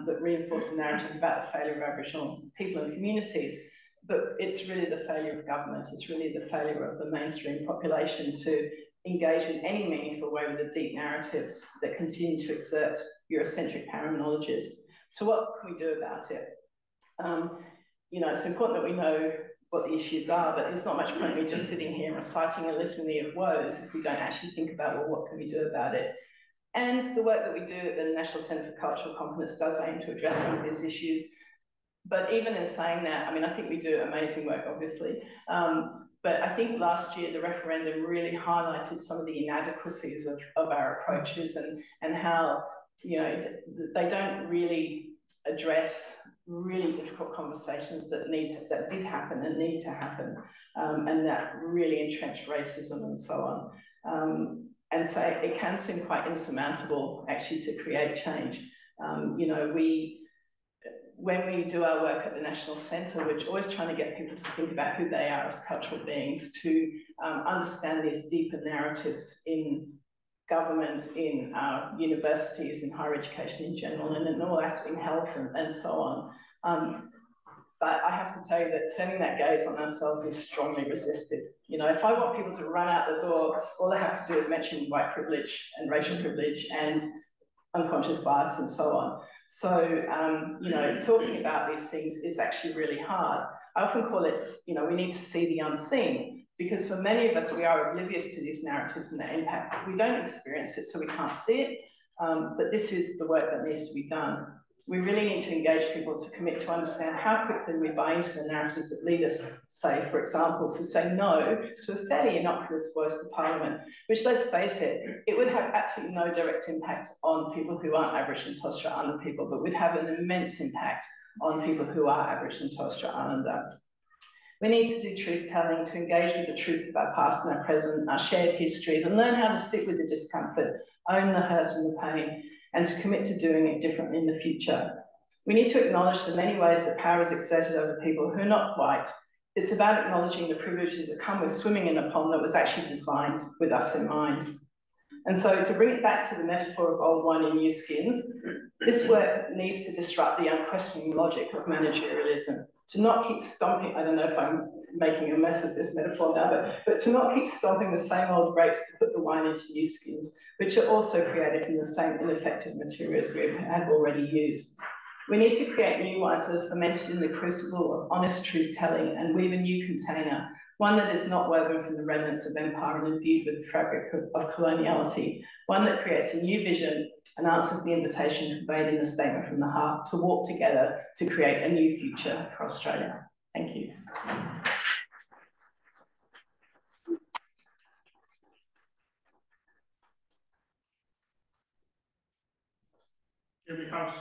that reinforce the narrative about the failure of Aboriginal people and communities, but it's really the failure of government, it's really the failure of the mainstream population to engage in any meaningful way with the deep narratives that continue to exert Eurocentric power and knowledges. So what can we do about it? You know, it's important that we know what the issues are, but there's not much point in me just sitting here reciting a litany of woes if we don't actually think about, well, what can we do about it? And the work that we do at the National Centre for Cultural Competence does aim to address some of these issues. But even in saying that, I mean, I think we do amazing work, obviously. But I think last year the referendum really highlighted some of the inadequacies of our approaches and how, you know, they don't really address really difficult conversations that did happen and need to happen, and that really entrenched racism and so on. And so it can seem quite insurmountable actually to create change. You know, when we do our work at the National Centre, we're always trying to get people to think about who they are as cultural beings, to understand these deeper narratives in government, in universities, in higher education in general, and in all aspects, in health and so on. But I have to tell you that turning that gaze on ourselves is strongly resisted. You know, if I want people to run out the door, all they have to do is mention white privilege and racial privilege and unconscious bias and so on. So, you know, talking about these things is actually really hard. I often call it, you know, we need to see the unseen, because for many of us, we are oblivious to these narratives and their impact. We don't experience it, so we can't see it. But this is the work that needs to be done. We really need to engage people to commit to understand how quickly we buy into the narratives that lead us, say, for example, to say no to a fairly innocuous voice to Parliament, which, let's face it, it would have absolutely no direct impact on people who aren't Aboriginal and Torres Strait Islander people, but would have an immense impact on people who are Aboriginal and Torres Strait Islander. We need to do truth-telling, to engage with the truths of our past and our present, our shared histories, and learn how to sit with the discomfort, own the hurt and the pain, and to commit to doing it differently in the future. We need to acknowledge the many ways that power is exerted over people who are not white. It's about acknowledging the privileges that come with swimming in a pond that was actually designed with us in mind. And so to bring it back to the metaphor of old wine in new skins, this work needs to disrupt the unquestioning logic of managerialism, to not keep stomping, I don't know if I'm making a mess of this metaphor now, but to not keep stomping the same old grapes to put the wine into new skins, which are also created from the same ineffective materials we have already used. We need to create new wines that are fermented in the crucible of honest truth-telling and weave a new container, one that is not woven from the remnants of empire and imbued with the fabric of coloniality, one that creates a new vision and answers the invitation conveyed in the statement from the heart to walk together to create a new future for Australia. Thank you. Here we have